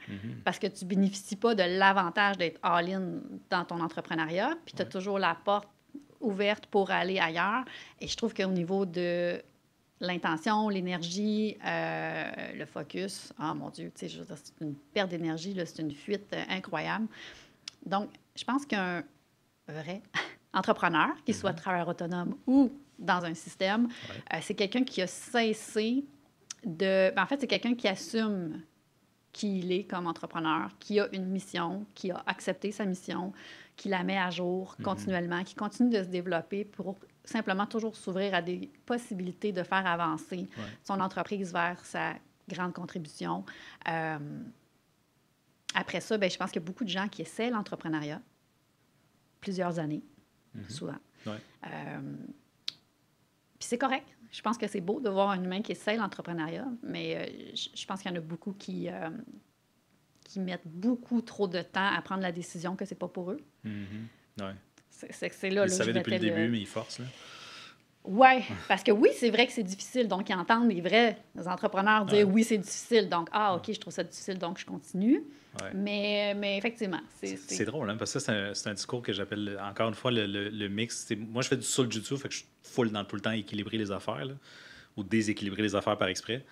Parce que tu ne bénéficies pas de l'avantage d'être all-in dans ton entrepreneuriat, puis tu as toujours la porte ouverte pour aller ailleurs. Et je trouve qu'au niveau de l'intention, l'énergie, le focus, oh mon Dieu, tu sais, je veux dire, c'est une perte d'énergie, là, c'est une fuite incroyable. Donc, je pense qu'un vrai entrepreneur, qu'il soit travailleur autonome ou dans un système, c'est quelqu'un qui a cessé de... en fait, c'est quelqu'un qui assume qui il est comme entrepreneur, qui a une mission, qui a accepté sa mission, qui la met à jour continuellement, qui continue de se développer pour simplement toujours s'ouvrir à des possibilités de faire avancer son entreprise vers sa grande contribution. Après ça, bien, je pense qu'il y a beaucoup de gens qui essaient l'entrepreneuriat plusieurs années, souvent. Ouais. Puis c'est correct. Je pense que c'est beau de voir un humain qui essaie l'entrepreneuriat, mais je pense qu'il y en a beaucoup qui mettent beaucoup trop de temps à prendre la décision que c'est pas pour eux. Ouais. C'est là, Ils savaient depuis le début, mais ils forcent. Là. Oui, parce que oui, c'est vrai que c'est difficile. Donc, ils entendent les vrais entrepreneurs dire oui, c'est difficile. Donc, OK, je trouve ça difficile, donc je continue. Ouais. Mais effectivement, c'est drôle, hein, parce que ça, c'est un discours que j'appelle, encore une fois, le mix. Moi, je fais du soul-jutsu, fait que je suis full dans tout le temps équilibrer les affaires, là, ou déséquilibrer les affaires par exprès.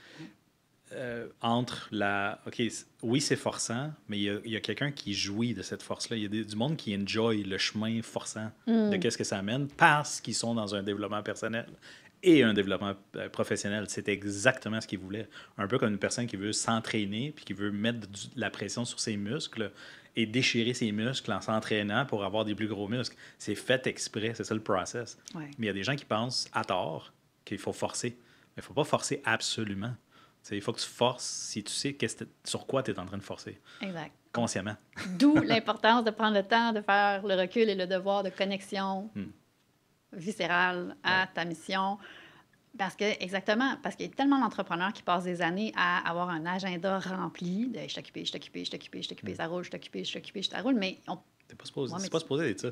Entre la... OK, oui, c'est forçant, mais il y a quelqu'un qui jouit de cette force-là. Il y a du monde qui enjoy le chemin forçant de qu'est-ce que ça amène parce qu'ils sont dans un développement personnel et un développement professionnel. C'est exactement ce qu'ils voulaient. Un peu comme une personne qui veut s'entraîner puis qui veut mettre de la pression sur ses muscles et déchirer ses muscles en s'entraînant pour avoir des plus gros muscles. C'est fait exprès, c'est ça le process. Ouais. Mais il y a des gens qui pensent à tort qu'il faut forcer. Mais il ne faut pas forcer absolument. Il faut que tu forces si tu sais sur quoi tu es en train de forcer. Exact. Consciemment. D'où l'importance de prendre le temps de faire le recul et le devoir de connexion viscérale à ta mission. Parce qu'il y a tellement d'entrepreneurs qui passent des années à avoir un agenda rempli de « je suis occupé, ça roule, je suis occupé, ça roule », mais c'est pas supposé être ça.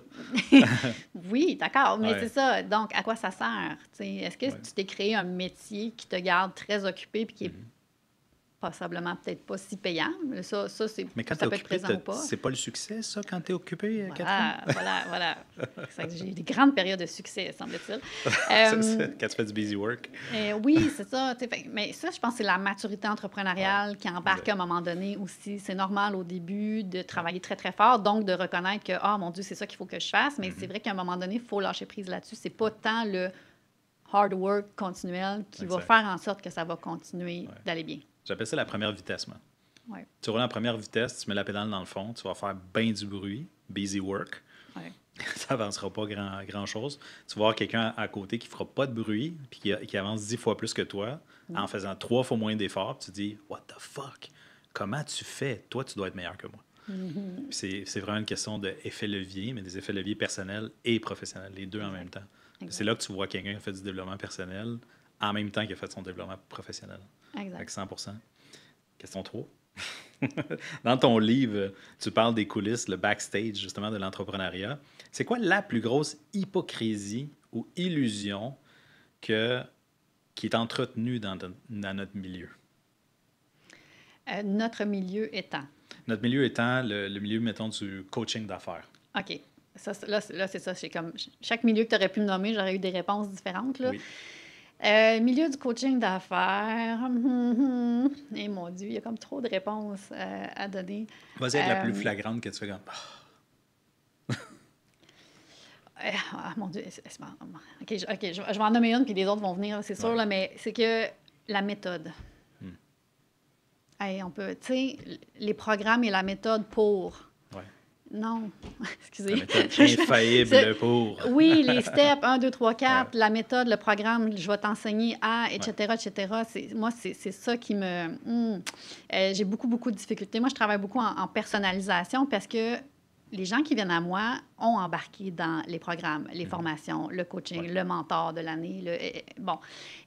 Oui, d'accord, mais c'est ça. Donc, à quoi ça sert? Est-ce que tu t'es créé un métier qui te garde très occupé et qui est passablement peut-être pas si payant? Ça mais quand ça tu peut es être occupé, présent ou pas. c'est pas le succès, ça, quand tu es occupé, Voilà, Catherine? voilà. J'ai eu des grandes périodes de succès, semble-t-il. C'est ça, quand tu fais du busy work. Oui, c'est ça. Mais ça, je pense que c'est la maturité entrepreneuriale qui embarque à un moment donné aussi. C'est normal au début de travailler très, très fort, donc de reconnaître que, oh mon Dieu, c'est ça qu'il faut que je fasse. Mais c'est vrai qu'à un moment donné, il faut lâcher prise là-dessus. C'est pas tant le hard work continuel qui va faire en sorte que ça va continuer d'aller bien. J'appelle ça la première vitesse, moi. Ouais. Tu roules en première vitesse, tu mets la pédale dans le fond, tu vas faire bien du bruit, busy work. Ouais. Ça avancera pas grand-chose. Tu vas voir quelqu'un à côté qui fera pas de bruit puis qui avance 10 fois plus que toi en faisant 3 fois moins d'efforts. Puis tu te dis, what the fuck? Comment tu fais? Toi, tu dois être meilleur que moi. C'est vraiment une question d'effet levier, mais des effets leviers personnels et professionnels, les deux en même temps. C'est là que tu vois quelqu'un qui a fait du développement personnel en même temps qu'il a fait son développement professionnel. Avec 100%. Question 3. Dans ton livre, tu parles des coulisses, le backstage, justement, de l'entrepreneuriat. C'est quoi la plus grosse hypocrisie ou illusion qui est entretenue dans notre milieu? Notre milieu étant. Notre milieu étant le milieu, mettons, du coaching d'affaires. OK. Ça, là, c'est ça. C'est comme chaque milieu que tu aurais pu me nommer, j'aurais eu des réponses différentes. Là. Oui. Milieu du coaching d'affaires. Et mon Dieu, il y a comme trop de réponses à donner. Vas-y avec la plus flagrante que tu fais comme. Mon Dieu. OK, je vais en nommer une, puis les autres vont venir, c'est sûr, là, mais c'est que la méthode. Hey, on peut, tu sais, les programmes et la méthode pour. Ouais. Non, excusez. La méthode infaillible pour. Oui, les steps 1, 2, 3, 4, Ouais. la méthode, le programme, je vais t'enseigner à, etc., etc. Moi, c'est ça qui me... j'ai beaucoup de difficultés. Moi, je travaille beaucoup en personnalisation parce que les gens qui viennent à moi ont embarqué dans les programmes, les formations, le coaching, le mentor de l'année. Bon.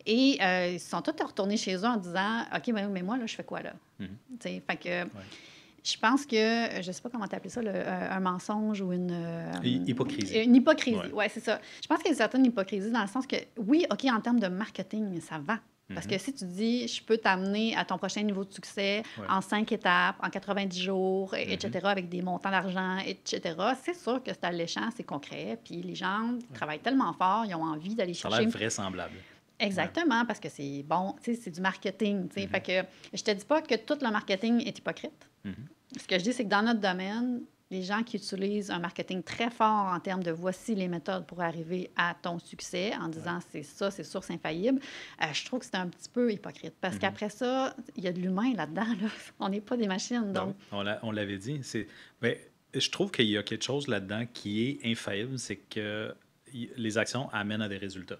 Et ils sont tous retournés chez eux en disant, OK, mais moi, là, je fais quoi, là? Tu sais, fait que... Je pense que, je ne sais pas comment tu appelles ça, un mensonge ou une... Hypocrisie. Une hypocrisie, oui, c'est ça. Je pense qu'il y a une certaine hypocrisie dans le sens que, oui, OK, en termes de marketing, ça va. Parce que si tu dis, je peux t'amener à ton prochain niveau de succès en 5 étapes, en 90 jours, etc., avec des montants d'argent, etc., c'est sûr que c'est alléchant, c'est concret. Puis les gens travaillent tellement fort, ils ont envie d'aller chercher... Ça a l'air vraisemblable. Exactement, parce que c'est bon, tu sais, c'est du marketing, tu sais. Fait que je te dis pas que tout le marketing est hypocrite. Ce que je dis, c'est que dans notre domaine, les gens qui utilisent un marketing très fort en termes de voici les méthodes pour arriver à ton succès, en disant c'est ça, c'est sûr, c'est infaillible, je trouve que c'est un petit peu hypocrite. Parce qu'après ça, il y a de l'humain là-dedans. Là. On n'est pas des machines. Donc... On l'avait dit. Mais je trouve qu'il y a quelque chose là-dedans qui est infaillible, c'est que les actions amènent à des résultats.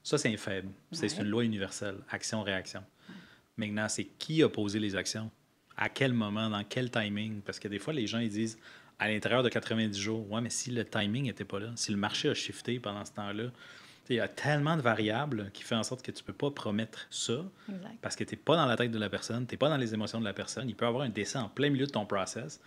Ça, c'est infaillible. C'est une loi universelle. Action-réaction. Maintenant, c'est qui a posé les actions? À quel moment? Dans quel timing? Parce que des fois, les gens ils disent à l'intérieur de 90 jours, ouais, mais si le timing n'était pas là, si le marché a shifté pendant ce temps-là, il y a tellement de variables qui font en sorte que tu ne peux pas promettre ça parce que tu n'es pas dans la tête de la personne, tu n'es pas dans les émotions de la personne. Il peut y avoir un décès en plein milieu de ton process.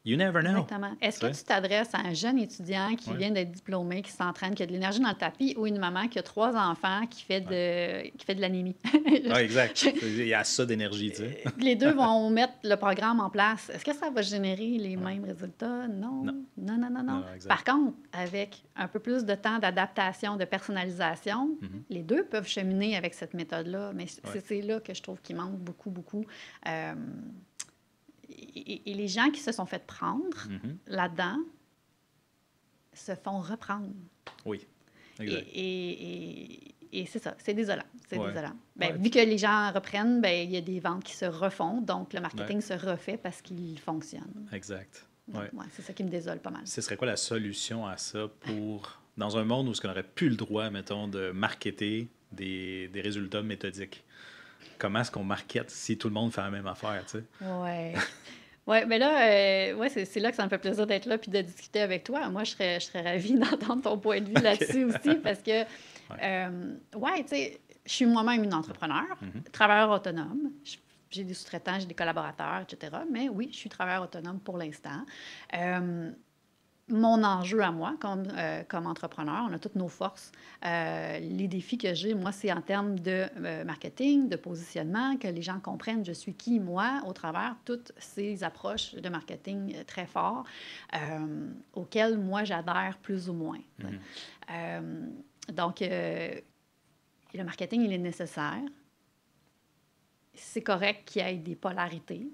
You never know. Exactement. Est-ce que tu t'adresses à un jeune étudiant qui vient d'être diplômé, qui s'entraîne, qui a de l'énergie dans le tapis, ou une maman qui a 3 enfants, qui fait de l'anémie? Oui, exact. Il y a ça d'énergie, tu sais. Les deux vont mettre le programme en place. Est-ce que ça va générer les mêmes résultats? Non. Non, par contre, avec un peu plus de temps d'adaptation, de personnalisation, les deux peuvent cheminer avec cette méthode-là. Mais c'est là que je trouve qu'il manque beaucoup. Et les gens qui se sont fait prendre là-dedans se font reprendre. Oui, exact. Et c'est ça, c'est désolant. C'est désolant. Vu que les gens reprennent, il y a des ventes qui se refont, donc le marketing se refait parce qu'il fonctionne. Exact. C'est ça qui me désole pas mal. Ce serait quoi la solution à ça pour, dans un monde où on n'aurait plus le droit, mettons, de marketer des résultats méthodiques? Comment est-ce qu'on markete si tout le monde fait la même affaire, tu sais? Oui, mais là, c'est là que ça me fait plaisir d'être là puis de discuter avec toi. Moi, je serais ravie d'entendre ton point de vue là-dessus aussi parce que, tu sais, je suis moi-même une entrepreneur, travailleur autonome. J'ai des sous-traitants, j'ai des collaborateurs, etc. Mais oui, je suis travailleur autonome pour l'instant. Mon enjeu à moi, comme entrepreneur, on a toutes nos forces. Les défis que j'ai, moi, c'est en termes de marketing, de positionnement, que les gens comprennent je suis qui, moi, au travers toutes ces approches de marketing très forts auxquelles, moi, j'adhère plus ou moins. Donc, le marketing, il est nécessaire. C'est correct qu'il y ait des polarités.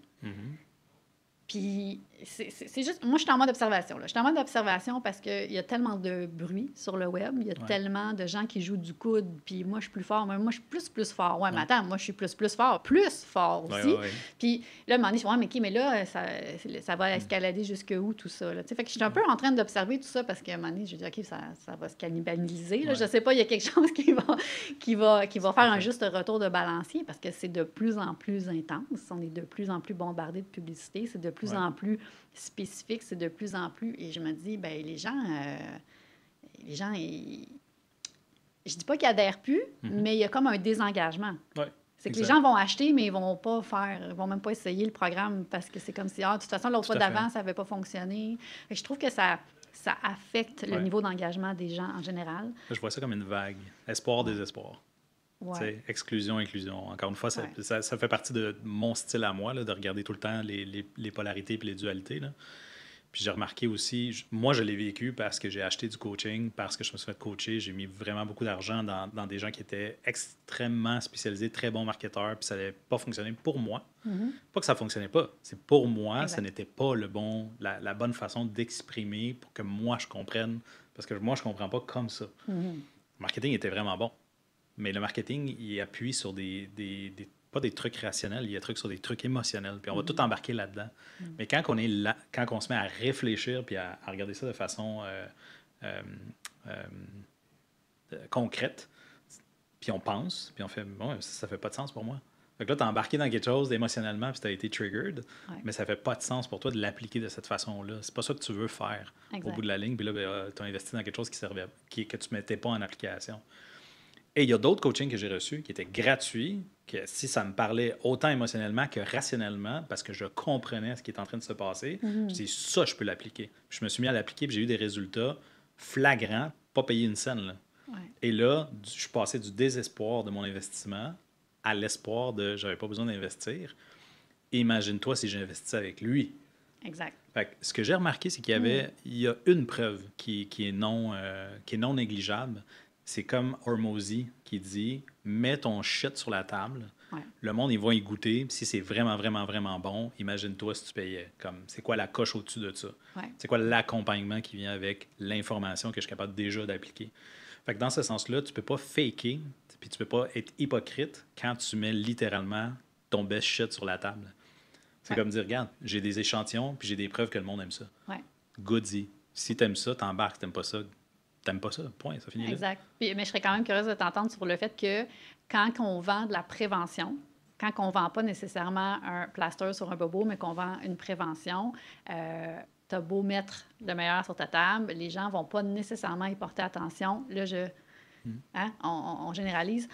Puis, c'est juste... Moi, je suis en mode observation. Là. Je suis en mode observation parce qu'il y a tellement de bruit sur le web. Il y a tellement de gens qui jouent du coude. Puis moi, je suis plus fort. Moi, je suis plus fort. Ouais, mais attends, moi, je suis plus fort. Plus fort aussi. Puis là, à un moment donné, je me dis, ouais, mais là, ça va escalader jusqu'où, tout ça. Là. Fait que je suis un peu en train d'observer tout ça parce qu'à un moment donné, je dis, OK, ça va se cannibaliser. Là. Je sais pas, il y a quelque chose qui va faire un juste retour de balancier parce que c'est de plus en plus intense. On est de plus en plus bombardé de publicité. C'est de plus en plus spécifique, c'est de plus en plus... Et je me dis, ben les gens, je dis pas qu'ils adhèrent plus, mais il y a comme un désengagement. C'est que les gens vont acheter, mais ils vont même pas essayer le programme parce que c'est comme si, de toute façon, l'autre fois d'avant, ça n'avait pas fonctionné. Et je trouve que ça affecte le niveau d'engagement des gens en général. Je vois ça comme une vague. Espoir, désespoir. Exclusion, inclusion. Encore une fois, ça fait partie de mon style à moi, là, de regarder tout le temps les polarités et les dualités. Là. Puis j'ai remarqué aussi, moi je l'ai vécu parce que j'ai acheté du coaching, parce que je me suis fait coacher, j'ai mis vraiment beaucoup d'argent dans des gens qui étaient extrêmement spécialisés, très bons marketeurs, puis ça n'allait pas fonctionner pour moi. Pas que ça ne fonctionnait pas, c'est pour moi, ce n'était pas la bonne façon d'exprimer pour que moi je comprenne, parce que moi je ne comprends pas comme ça. Le marketing était vraiment bon. Mais le marketing, il appuie sur pas des trucs rationnels, il appuie sur des trucs émotionnels. Puis on va tout embarquer là-dedans. Mais quand on est là, quand on se met à réfléchir puis à regarder ça de façon concrète, puis on pense, puis on fait, bon, ça fait pas de sens pour moi. Fait que là, tu as embarqué dans quelque chose d'émotionnellement, puis tu as été triggered, mais ça fait pas de sens pour toi de l'appliquer de cette façon-là. C'est pas ça que tu veux faire au bout de la ligne. Puis là, tu as investi dans quelque chose que tu ne mettais pas en application. Et il y a d'autres coachings que j'ai reçus qui étaient gratuits, que si ça me parlait autant émotionnellement que rationnellement, parce que je comprenais ce qui est en train de se passer, je dis ça, je peux l'appliquer. Puis je me suis mis à l'appliquer, puis j'ai eu des résultats flagrants, pas payer une scène. Là. Et là, je suis passé du désespoir de mon investissement à l'espoir de j'avais pas besoin d'investir. Et imagine-toi si j'investissais avec lui. Exact. Fait que ce que j'ai remarqué, c'est qu'il y a une preuve qui est non négligeable. C'est comme Hormozy qui dit « Mets ton shit sur la table. Le monde, ils vont y goûter. Si c'est vraiment, vraiment, vraiment bon, imagine-toi si tu payais. Comme, c'est quoi la coche au-dessus de ça? C'est quoi l'accompagnement qui vient avec l'information que je suis capable déjà d'appliquer? » Fait que dans ce sens-là, tu peux pas faker, puis tu peux pas être hypocrite quand tu mets littéralement ton best shit sur la table. C'est comme dire « Regarde, j'ai des échantillons, puis j'ai des preuves que le monde aime ça. Goodie. Si t'aimes ça, t'embarques. T'aimes pas ça, t'aimes pas ça, point, ça finit là. Exact. Puis, mais je serais quand même curieuse de t'entendre sur le fait que quand on vend de la prévention, quand on ne vend pas nécessairement un plaster sur un bobo, mais qu'on vend une prévention, tu as beau mettre le meilleur sur ta table, les gens ne vont pas nécessairement y porter attention. Là, on généralise.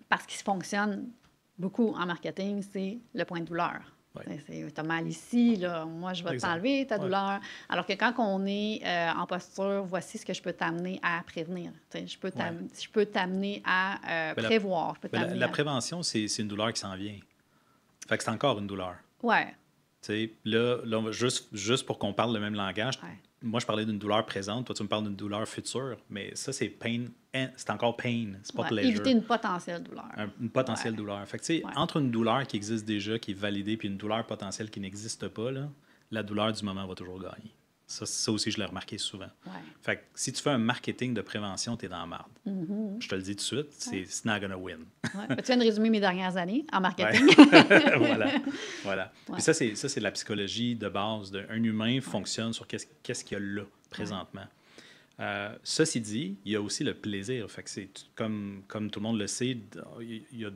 Parce qu'il fonctionne beaucoup en marketing, c'est le point de douleur. T'as mal ici, là, moi, je vais t'enlever ta douleur. Alors que quand on est en posture, voici ce que je peux t'amener à prévenir. Je peux t'amener à prévoir. La prévention, c'est une douleur qui s'en vient. Fait que c'est encore une douleur. Là, juste pour qu'on parle le même langage, moi, je parlais d'une douleur présente, toi, tu me parles d'une douleur future, mais ça, c'est pain, c'est encore pain, c'est pas pleasure. Éviter une potentielle douleur. Une potentielle douleur. Fait que, entre une douleur qui existe déjà, qui est validée, puis une douleur potentielle qui n'existe pas, là, la douleur du moment va toujours gagner. Ça aussi, je l'ai remarqué souvent. Fait que si tu fais un marketing de prévention, t'es dans la marde. Je te le dis tout de suite, c'est not gonna win. Tu viens de résumer mes dernières années en marketing. Voilà. Puis ça, c'est la psychologie de base. Un humain fonctionne sur qu'est-ce qu'il y a là, présentement. Ceci dit, il y a aussi le plaisir. Fait que c'est comme tout le monde le sait, il y a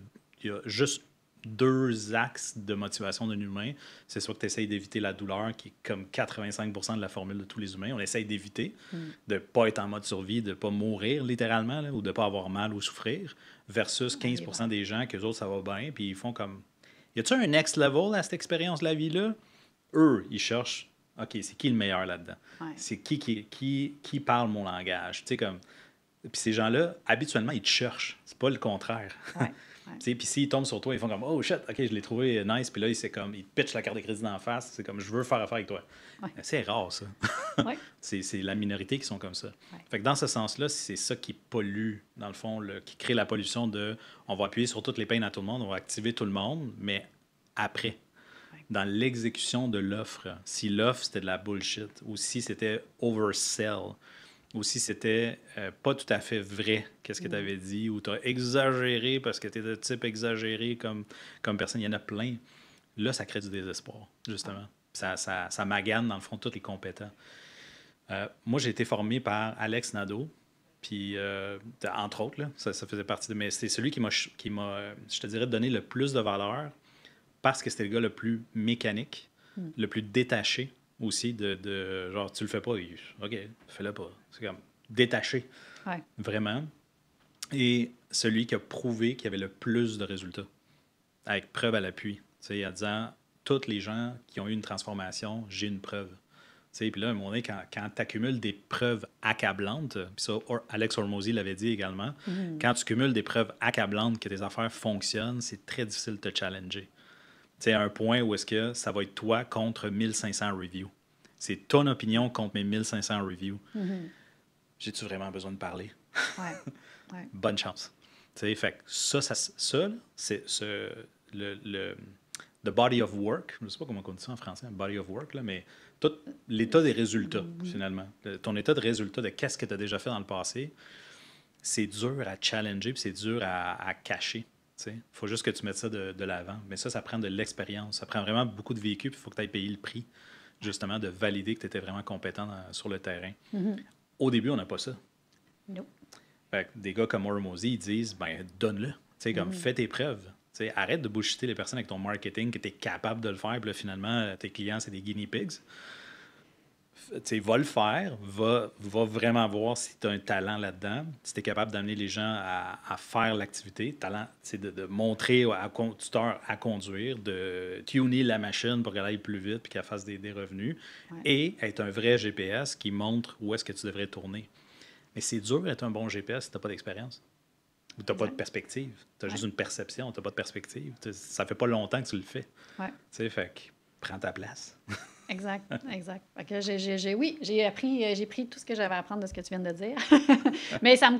juste deux axes de motivation d'un humain. C'est soit que tu essayes d'éviter la douleur, qui est comme 85% de la formule de tous les humains. On essaye d'éviter, de ne pas être en mode survie, de ne pas mourir littéralement, là, ou de ne pas avoir mal ou souffrir, versus 15% des gens que autres, ça va bien, puis ils font comme... Y a-t-il un next level à cette expérience de la vie-là? Eux, ils cherchent, OK, c'est qui le meilleur là-dedans? C'est qui parle mon langage? Tu sais, comme... Puis ces gens-là, habituellement, ils te cherchent. C'est pas le contraire. Puis s'ils tombent sur toi, ils font comme « Oh shit, OK, je l'ai trouvé nice. » Puis là, ils te pitchent la carte de crédit d'en face. C'est comme « Je veux faire affaire avec toi. » C'est rare, ça. C'est la minorité qui sont comme ça. Fait que dans ce sens-là, c'est ça qui pollue, dans le fond, qui crée la pollution de « On va appuyer sur toutes les peines à tout le monde, on va activer tout le monde, mais après. » dans l'exécution de l'offre. Si l'offre, c'était de la bullshit, ou si c'était oversell, ou si c'était pas tout à fait vrai, qu'est-ce que tu avais dit, ou tu as exagéré parce que tu es de type exagéré comme personne. Il y en a plein. Là, ça crée du désespoir, justement. Ça magane, dans le fond, tous les compétents. Moi, j'ai été formé par Alex Nadeau, puis, entre autres, là, ça faisait partie de... Mais c'est celui qui m'a, je te dirais, donné le plus de valeur parce que c'était le gars le plus mécanique, le plus détaché aussi de genre, tu le fais pas, OK, fais-le pas. C'est comme détaché, vraiment. Et celui qui a prouvé qu'il y avait le plus de résultats, avec preuve à l'appui. En disant, tous les gens qui ont eu une transformation, j'ai une preuve. Puis là, à un moment donné, quand tu accumules des preuves accablantes, puis ça, Alex Hormozy l'avait dit également, quand tu cumules des preuves accablantes que tes affaires fonctionnent, c'est très difficile de te challenger. À un point où est-ce que ça va être toi contre 1500 reviews. C'est ton opinion contre mes 1500 reviews. J'ai-tu vraiment besoin de parler? Ouais. Bonne chance. Fait que ça c'est the body of work, je ne sais pas comment on dit ça en français, body of work, là, mais tout l'état des résultats, finalement. Ton état de résultat de qu'est-ce que tu as déjà fait dans le passé, c'est dur à challenger puis c'est dur à cacher. Il faut juste que tu mettes ça de l'avant. Mais ça prend de l'expérience. Ça prend vraiment beaucoup de vécu puis il faut que tu ailles payer le prix, justement, de valider que tu étais vraiment compétent sur le terrain. Au début, on n'a pas ça. Non. Fait que des gars comme Hormozy, ils disent, ben donne-le. Comme fais tes preuves. Arrête de bullshiter les personnes avec ton marketing, que tu es capable de le faire, puis là, finalement, tes clients, c'est des guinea pigs. Va le faire, va vraiment voir si tu as un talent là-dedans, si tu es capable d'amener les gens à faire l'activité. Talent, c'est de montrer à conducteur à conduire, de tuner la machine pour qu'elle aille plus vite puis qu'elle fasse des revenus, et être un vrai GPS qui montre où est-ce que tu devrais tourner. Mais c'est dur d'être un bon GPS si tu n'as pas d'expérience. Tu n'as pas de perspective. Tu as juste une perception, tu n'as pas de perspective. Ça fait pas longtemps que tu le fais. Fait que prends ta place. Exact. Fait que j'ai pris tout ce que j'avais à apprendre de ce que tu viens de dire. Mais ça me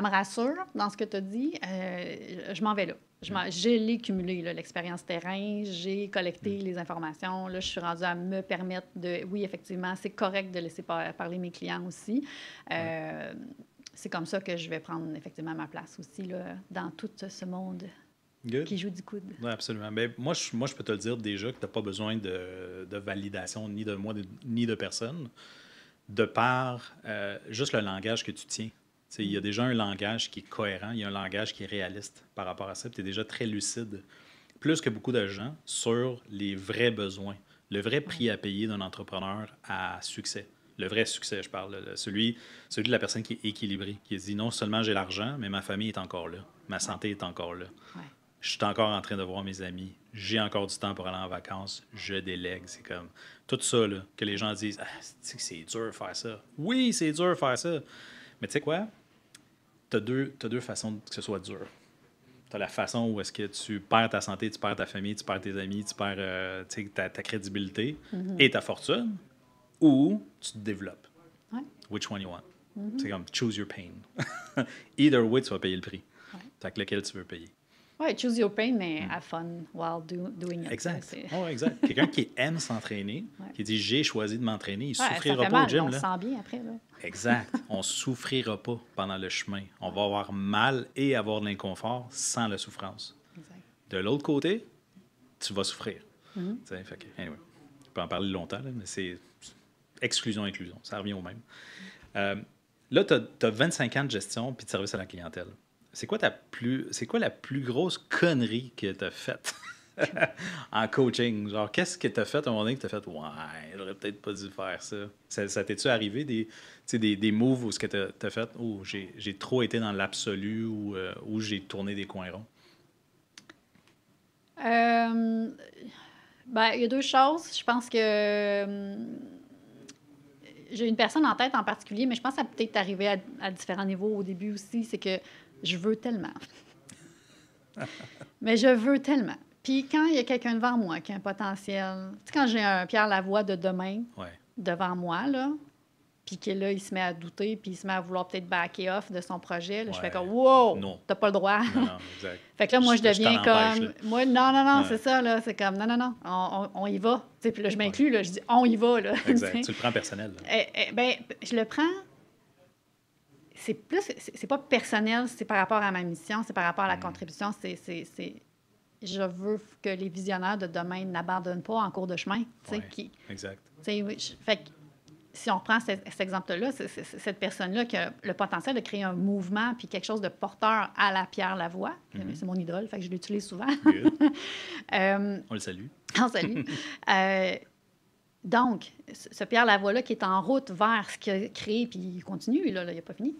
rassure dans ce que tu as dit. Je m'en vais là. J'ai cumulé, l'expérience terrain, j'ai collecté les informations. Là, je suis rendue à me permettre de... Oui, effectivement, c'est correct de laisser parler mes clients aussi. C'est comme ça que je vais prendre effectivement ma place aussi là, dans tout ce monde qui joue du coude. Oui, absolument. Mais moi, je peux te le dire déjà que tu n'as pas besoin de validation ni de moi ni de personne, de par juste le langage que tu tiens. Il y a déjà un langage qui est cohérent, il y a un langage qui est réaliste par rapport à ça, tu es déjà très lucide, plus que beaucoup de gens, sur les vrais besoins, le vrai prix à payer d'un entrepreneur à succès. Le vrai succès, je parle, celui de la personne qui est équilibrée, qui dit non seulement j'ai l'argent, mais ma famille est encore là, ma santé est encore là. Je suis encore en train de voir mes amis, j'ai encore du temps pour aller en vacances, je délègue. C'est comme tout ça, là, que les gens disent c'est dur de faire ça. Oui, c'est dur de faire ça. Mais tu sais quoi? Tu as deux façons que ce soit dur. Tu as la façon où est-ce que tu perds ta santé, tu perds ta famille, tu perds tes amis, tu perds ta crédibilité et ta fortune, ou tu te développes. Which one you want? C'est comme choose your pain. Either way, tu vas payer le prix. Fait que lequel tu veux payer. Oui, choose your pain, mais have fun while doing it. Exact. Exact. Quelqu'un qui aime s'entraîner, qui dit j'ai choisi de m'entraîner, il ne souffrira pas mal, au gym. On se sent bien après. Là. Exact. On ne souffrira pas pendant le chemin. On va avoir mal et avoir de l'inconfort sans la souffrance. Exact. De l'autre côté, tu vas souffrir. Fait que, anyway, je peux en parler longtemps, là, mais c'est exclusion-inclusion. Ça revient au même. Là, tu as 25 ans de gestion puis de service à la clientèle. C'est quoi la plus grosse connerie que tu as faite en coaching? Genre, qu'est-ce que tu as fait à un moment donné que tu as fait « Ouais, j'aurais peut-être pas dû faire ça ». Ça t'es-tu arrivé des moves où ce que tu as fait « Oh, j'ai trop été dans l'absolu » ou j'ai tourné des coins ronds? Il y a deux choses. Je pense que j'ai une personne en tête en particulier, mais je pense que ça peut être arrivé à différents niveaux au début aussi. C'est que je veux tellement. Mais je veux tellement. Puis quand il y a quelqu'un devant moi qui a un potentiel, tu sais, quand j'ai un Pierre Lavoie de demain devant moi, là, puis que là, il se met à douter, puis il se met à vouloir peut-être backer off de son projet, là, je fais Ouais. comme « Wow! Non. T'as pas le droit! » Non, exact. Fait que là, moi, je deviens t'en empêche, là. comme... Moi, non, Ouais. c'est ça, là. C'est comme, non, on y va. Tu sais, puis là, je Ouais. m'inclus, là, je dis « On y va », là. Exact. Tu le prends personnel, là. Ben, je le prends... C'est plus... C'est pas personnel, c'est par rapport à ma mission, c'est par rapport à la contribution, c'est... Je veux que les visionnaires de demain n'abandonnent pas en cours de chemin, tu sais, Ouais. qui... Exact. Tu sais, fait que si on reprend cet exemple-là, cette personne-là qui a le potentiel de créer un mouvement puis quelque chose de porteur à la Pierre Lavoie, c'est mon idole, fait que je l'utilise souvent. Good. On le salue. On salue. Donc, ce Pierre Lavoie-là qui est en route vers ce qu'il a créé, puis il continue, là il n'a pas fini,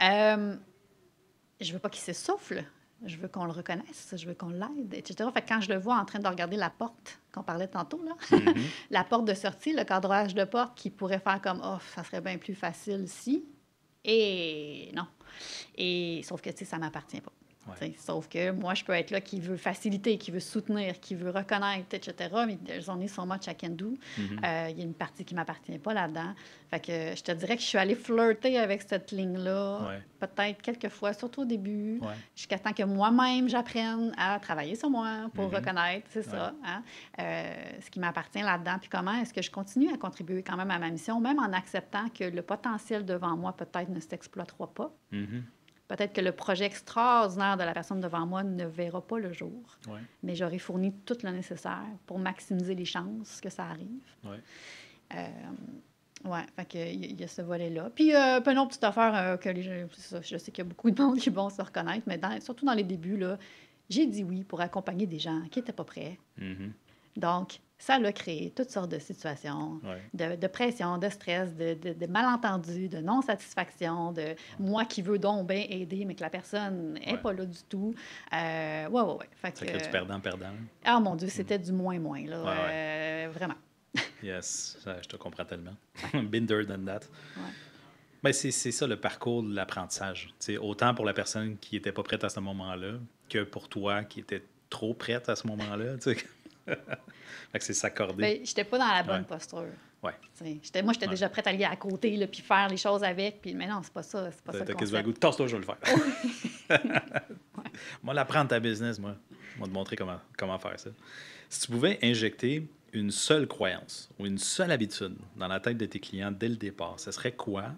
je veux pas qu'il s'essouffle. Je veux qu'on le reconnaisse, je veux qu'on l'aide, etc. Fait que quand je le vois en train de regarder la porte qu'on parlait tantôt, là, la porte de sortie, le cadrage de porte qui pourrait faire comme « Oh, ça serait bien plus facile si... » Et non. Et sauf que, tu sais, ça ne m'appartient pas. Ouais. Sauf que moi, je peux être là qui veut faciliter, qui veut soutenir, qui veut reconnaître, etc. Mais there's only so much I can do. Il y a une partie qui ne m'appartient pas là-dedans. Fait que je te dirais que je suis allée flirter avec cette ligne-là, peut-être quelques fois, surtout au début, jusqu'à temps que moi-même, j'apprenne à travailler sur moi pour reconnaître, c'est ça, hein, ce qui m'appartient là-dedans. Puis comment est-ce que je continue à contribuer quand même à ma mission, même en acceptant que le potentiel devant moi, peut-être, ne s'exploitera pas. Peut-être que le projet extraordinaire de la personne devant moi ne verra pas le jour, mais j'aurai fourni tout le nécessaire pour maximiser les chances que ça arrive. Fait qu'il y a ce volet-là. Puis, une autre petite affaire que je sais qu'il y a beaucoup de monde qui vont se reconnaître, mais surtout dans les débuts, là, j'ai dit oui pour accompagner des gens qui n'étaient pas prêts. Donc, ça a créé toutes sortes de situations, de pression, de stress, de malentendus, de non-satisfaction, de moi qui veux donc bien aider, mais que la personne n'est pas là du tout. Fait que du perdant-perdant. Ah, mon Dieu, c'était du moins-moins, là. Vraiment. Yes, je te comprends tellement. Been there than that. Ben, c'est ça le parcours de l'apprentissage. T'sais, autant pour la personne qui n'était pas prête à ce moment-là que pour toi qui était trop prête à ce moment-là. Fait que c'est s'accorder. Ben, j'étais pas dans la bonne posture. J'étais déjà prête à aller à côté, là, puis faire les choses avec. Puis, mais non, c'est pas ça. C'est pas ça. T'as quasiment le goût de tasse-toi, je vais le faire. Moi, l'apprendre ta business, moi. Moi, te montrer comment faire ça. Si tu pouvais injecter une seule croyance ou une seule habitude dans la tête de tes clients dès le départ, ce serait quoi?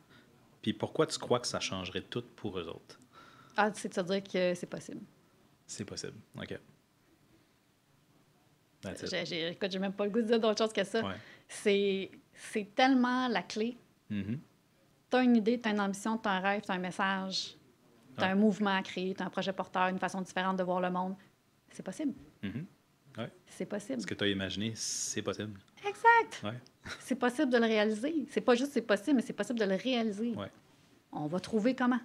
Puis pourquoi tu crois que ça changerait tout pour eux autres? Ah, c'est de se dire que c'est possible. C'est possible. OK. Écoute, j'ai même pas le goût de dire d'autre chose que ça. C'est tellement la clé. Tu as une idée, tu as une ambition, tu as un rêve, tu as un message, tu as un mouvement à créer, tu as un projet porteur, une façon différente de voir le monde. C'est possible. C'est possible. Ce que tu as imaginé, c'est possible. Exact. C'est possible de le réaliser. C'est pas juste c'est possible, mais c'est possible de le réaliser. On va trouver comment.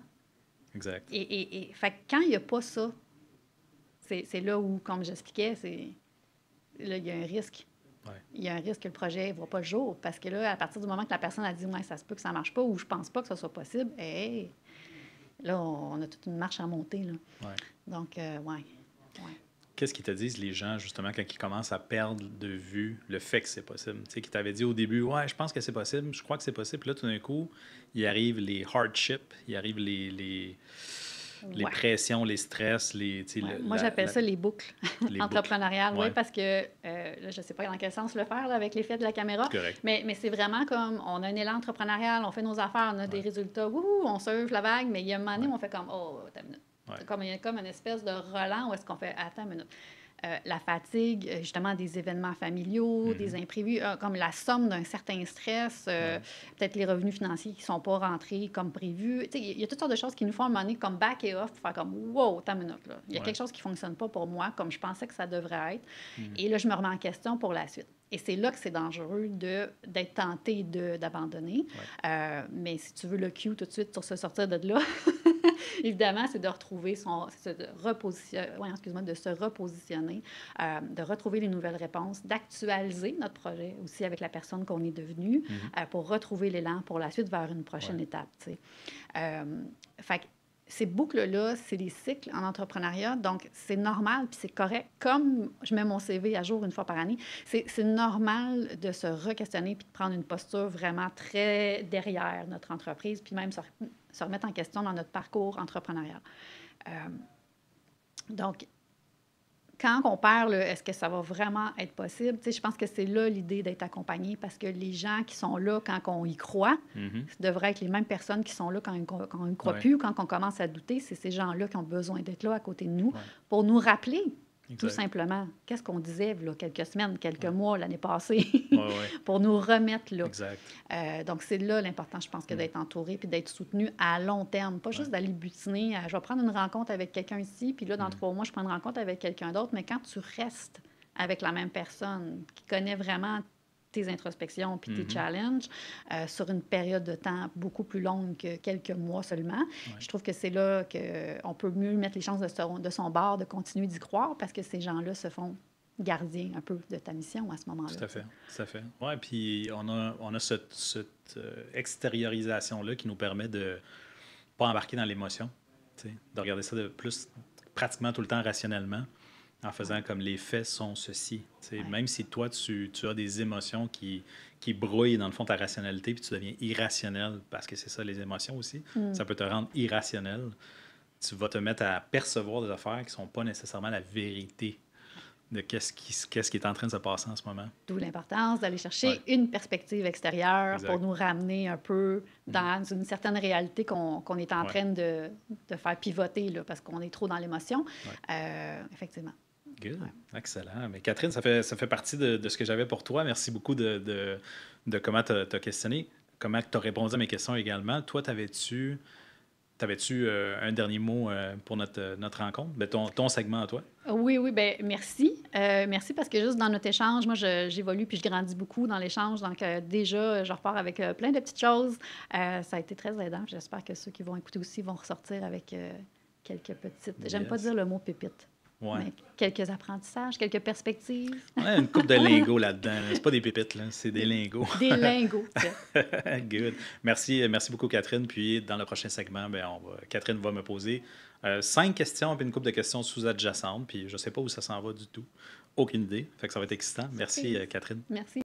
Exact. Et fait que quand il n'y a pas ça, c'est là où, comme j'expliquais, là, il y a un risque. Il y a un risque que le projet ne voit pas le jour. Parce que là, à partir du moment que la personne a dit « Ouais, ça se peut que ça ne marche pas » ou « Je pense pas que ça soit possible », là, on a toute une marche à monter. Là. Donc, Qu'est-ce qu'ils te disent, les gens, justement, quand ils commencent à perdre de vue le fait que c'est possible? Tu sais, qui t'avaient dit au début « Ouais, je pense que c'est possible, je crois que c'est possible. » Puis là, tout d'un coup, il arrive les hardships, il arrive les pressions, les stress, moi, j'appelle ça les boucles entrepreneuriales. Oui, parce que là, je ne sais pas dans quel sens le faire là, avec l'effet de la caméra. Mais c'est vraiment comme on a un élan entrepreneurial, on fait nos affaires, on a des résultats, on surfe la vague, mais il y a un moment donné où on fait comme oh, attends une minute. Il y a comme une espèce de relent où est-ce qu'on fait attends une minute. La fatigue, justement, des événements familiaux, des imprévus, comme la somme d'un certain stress, peut-être les revenus financiers qui ne sont pas rentrés comme prévu. Il y a toutes sortes de choses qui nous font à un moment donné comme back et off pour faire comme « wow, attends une minute, là. Il y a quelque chose qui ne fonctionne pas pour moi comme je pensais que ça devrait être. Et là, je me remets en question pour la suite. Et c'est là que c'est dangereux d'être tenté d'abandonner. Mais si tu veux le cue tout de suite sur se sortir de là, évidemment, c'est de retrouver de se repositionner, de retrouver les nouvelles réponses, d'actualiser notre projet aussi avec la personne qu'on est devenue pour retrouver l'élan pour la suite vers une prochaine étape. Fait que ces boucles-là, c'est des cycles en entrepreneuriat, donc c'est normal, puis c'est correct. Comme je mets mon CV à jour une fois par année, c'est normal de se re-questionner puis de prendre une posture vraiment très derrière notre entreprise, puis même se remettre en question dans notre parcours entrepreneurial. Euh, donc, quand on perd, là, est-ce que ça va vraiment être possible? Tu sais, je pense que c'est là l'idée d'être accompagné parce que les gens qui sont là quand on y croit, ça devrait être les mêmes personnes qui sont là quand on ne croit plus ou quand on commence à douter. C'est ces gens-là qui ont besoin d'être là à côté de nous pour nous rappeler, tout simplement, qu'est-ce qu'on disait là, quelques semaines, quelques mois l'année passée, pour nous remettre là. Exact. Donc, c'est là l'important, je pense, que d'être entouré puis d'être soutenu à long terme. Pas juste d'aller butiner. Je vais prendre une rencontre avec quelqu'un ici, puis là, dans 3 mois, je prends une rencontre avec quelqu'un d'autre. Mais quand tu restes avec la même personne qui connaît vraiment tes introspections puis tes challenges sur une période de temps beaucoup plus longue que quelques mois seulement, je trouve que c'est là qu'on peut mieux mettre les chances de son bord, de continuer d'y croire, parce que ces gens-là se font gardien un peu de ta mission à ce moment-là. Tout à fait, tout à fait. Oui, puis on a cette extériorisation-là qui nous permet de ne pas embarquer dans l'émotion, de regarder ça de plus pratiquement tout le temps rationnellement, en faisant comme les faits sont ceci. Même si toi, tu as des émotions qui brouillent dans le fond ta rationalité, puis tu deviens irrationnel, parce que c'est ça les émotions aussi, ça peut te rendre irrationnel. Tu vas te mettre à percevoir des affaires qui ne sont pas nécessairement la vérité de qu'est-ce qui est en train de se passer en ce moment. D'où l'importance d'aller chercher une perspective extérieure pour nous ramener un peu dans une certaine réalité qu'on est en train de faire pivoter là, parce qu'on est trop dans l'émotion. Effectivement. Good. Excellent. Mais Catherine, ça fait partie de ce que j'avais pour toi. Merci beaucoup de comment tu as questionné, comment tu as répondu à mes questions également. Toi, t'avais-tu un dernier mot pour notre rencontre? Ben, ton segment à toi? Oui, bien, merci. Merci parce que juste dans notre échange, moi, j'évolue puis je grandis beaucoup dans l'échange. Donc, déjà, je repars avec plein de petites choses. Ça a été très aidant. J'espère que ceux qui vont écouter aussi vont ressortir avec quelques petites... J'aime pas dire le mot pépite. Mais quelques apprentissages, quelques perspectives. Une coupe de lingots là-dedans. C'est pas des pépites, là, c'est des lingots. Des lingots. Good. Merci beaucoup, Catherine. Puis, dans le prochain segment, Catherine va me poser 5 questions puis une couple de questions sous-adjacentes. Puis, je sais pas où ça s'en va du tout. Aucune idée. Fait que ça va être excitant. Merci, Catherine. Merci.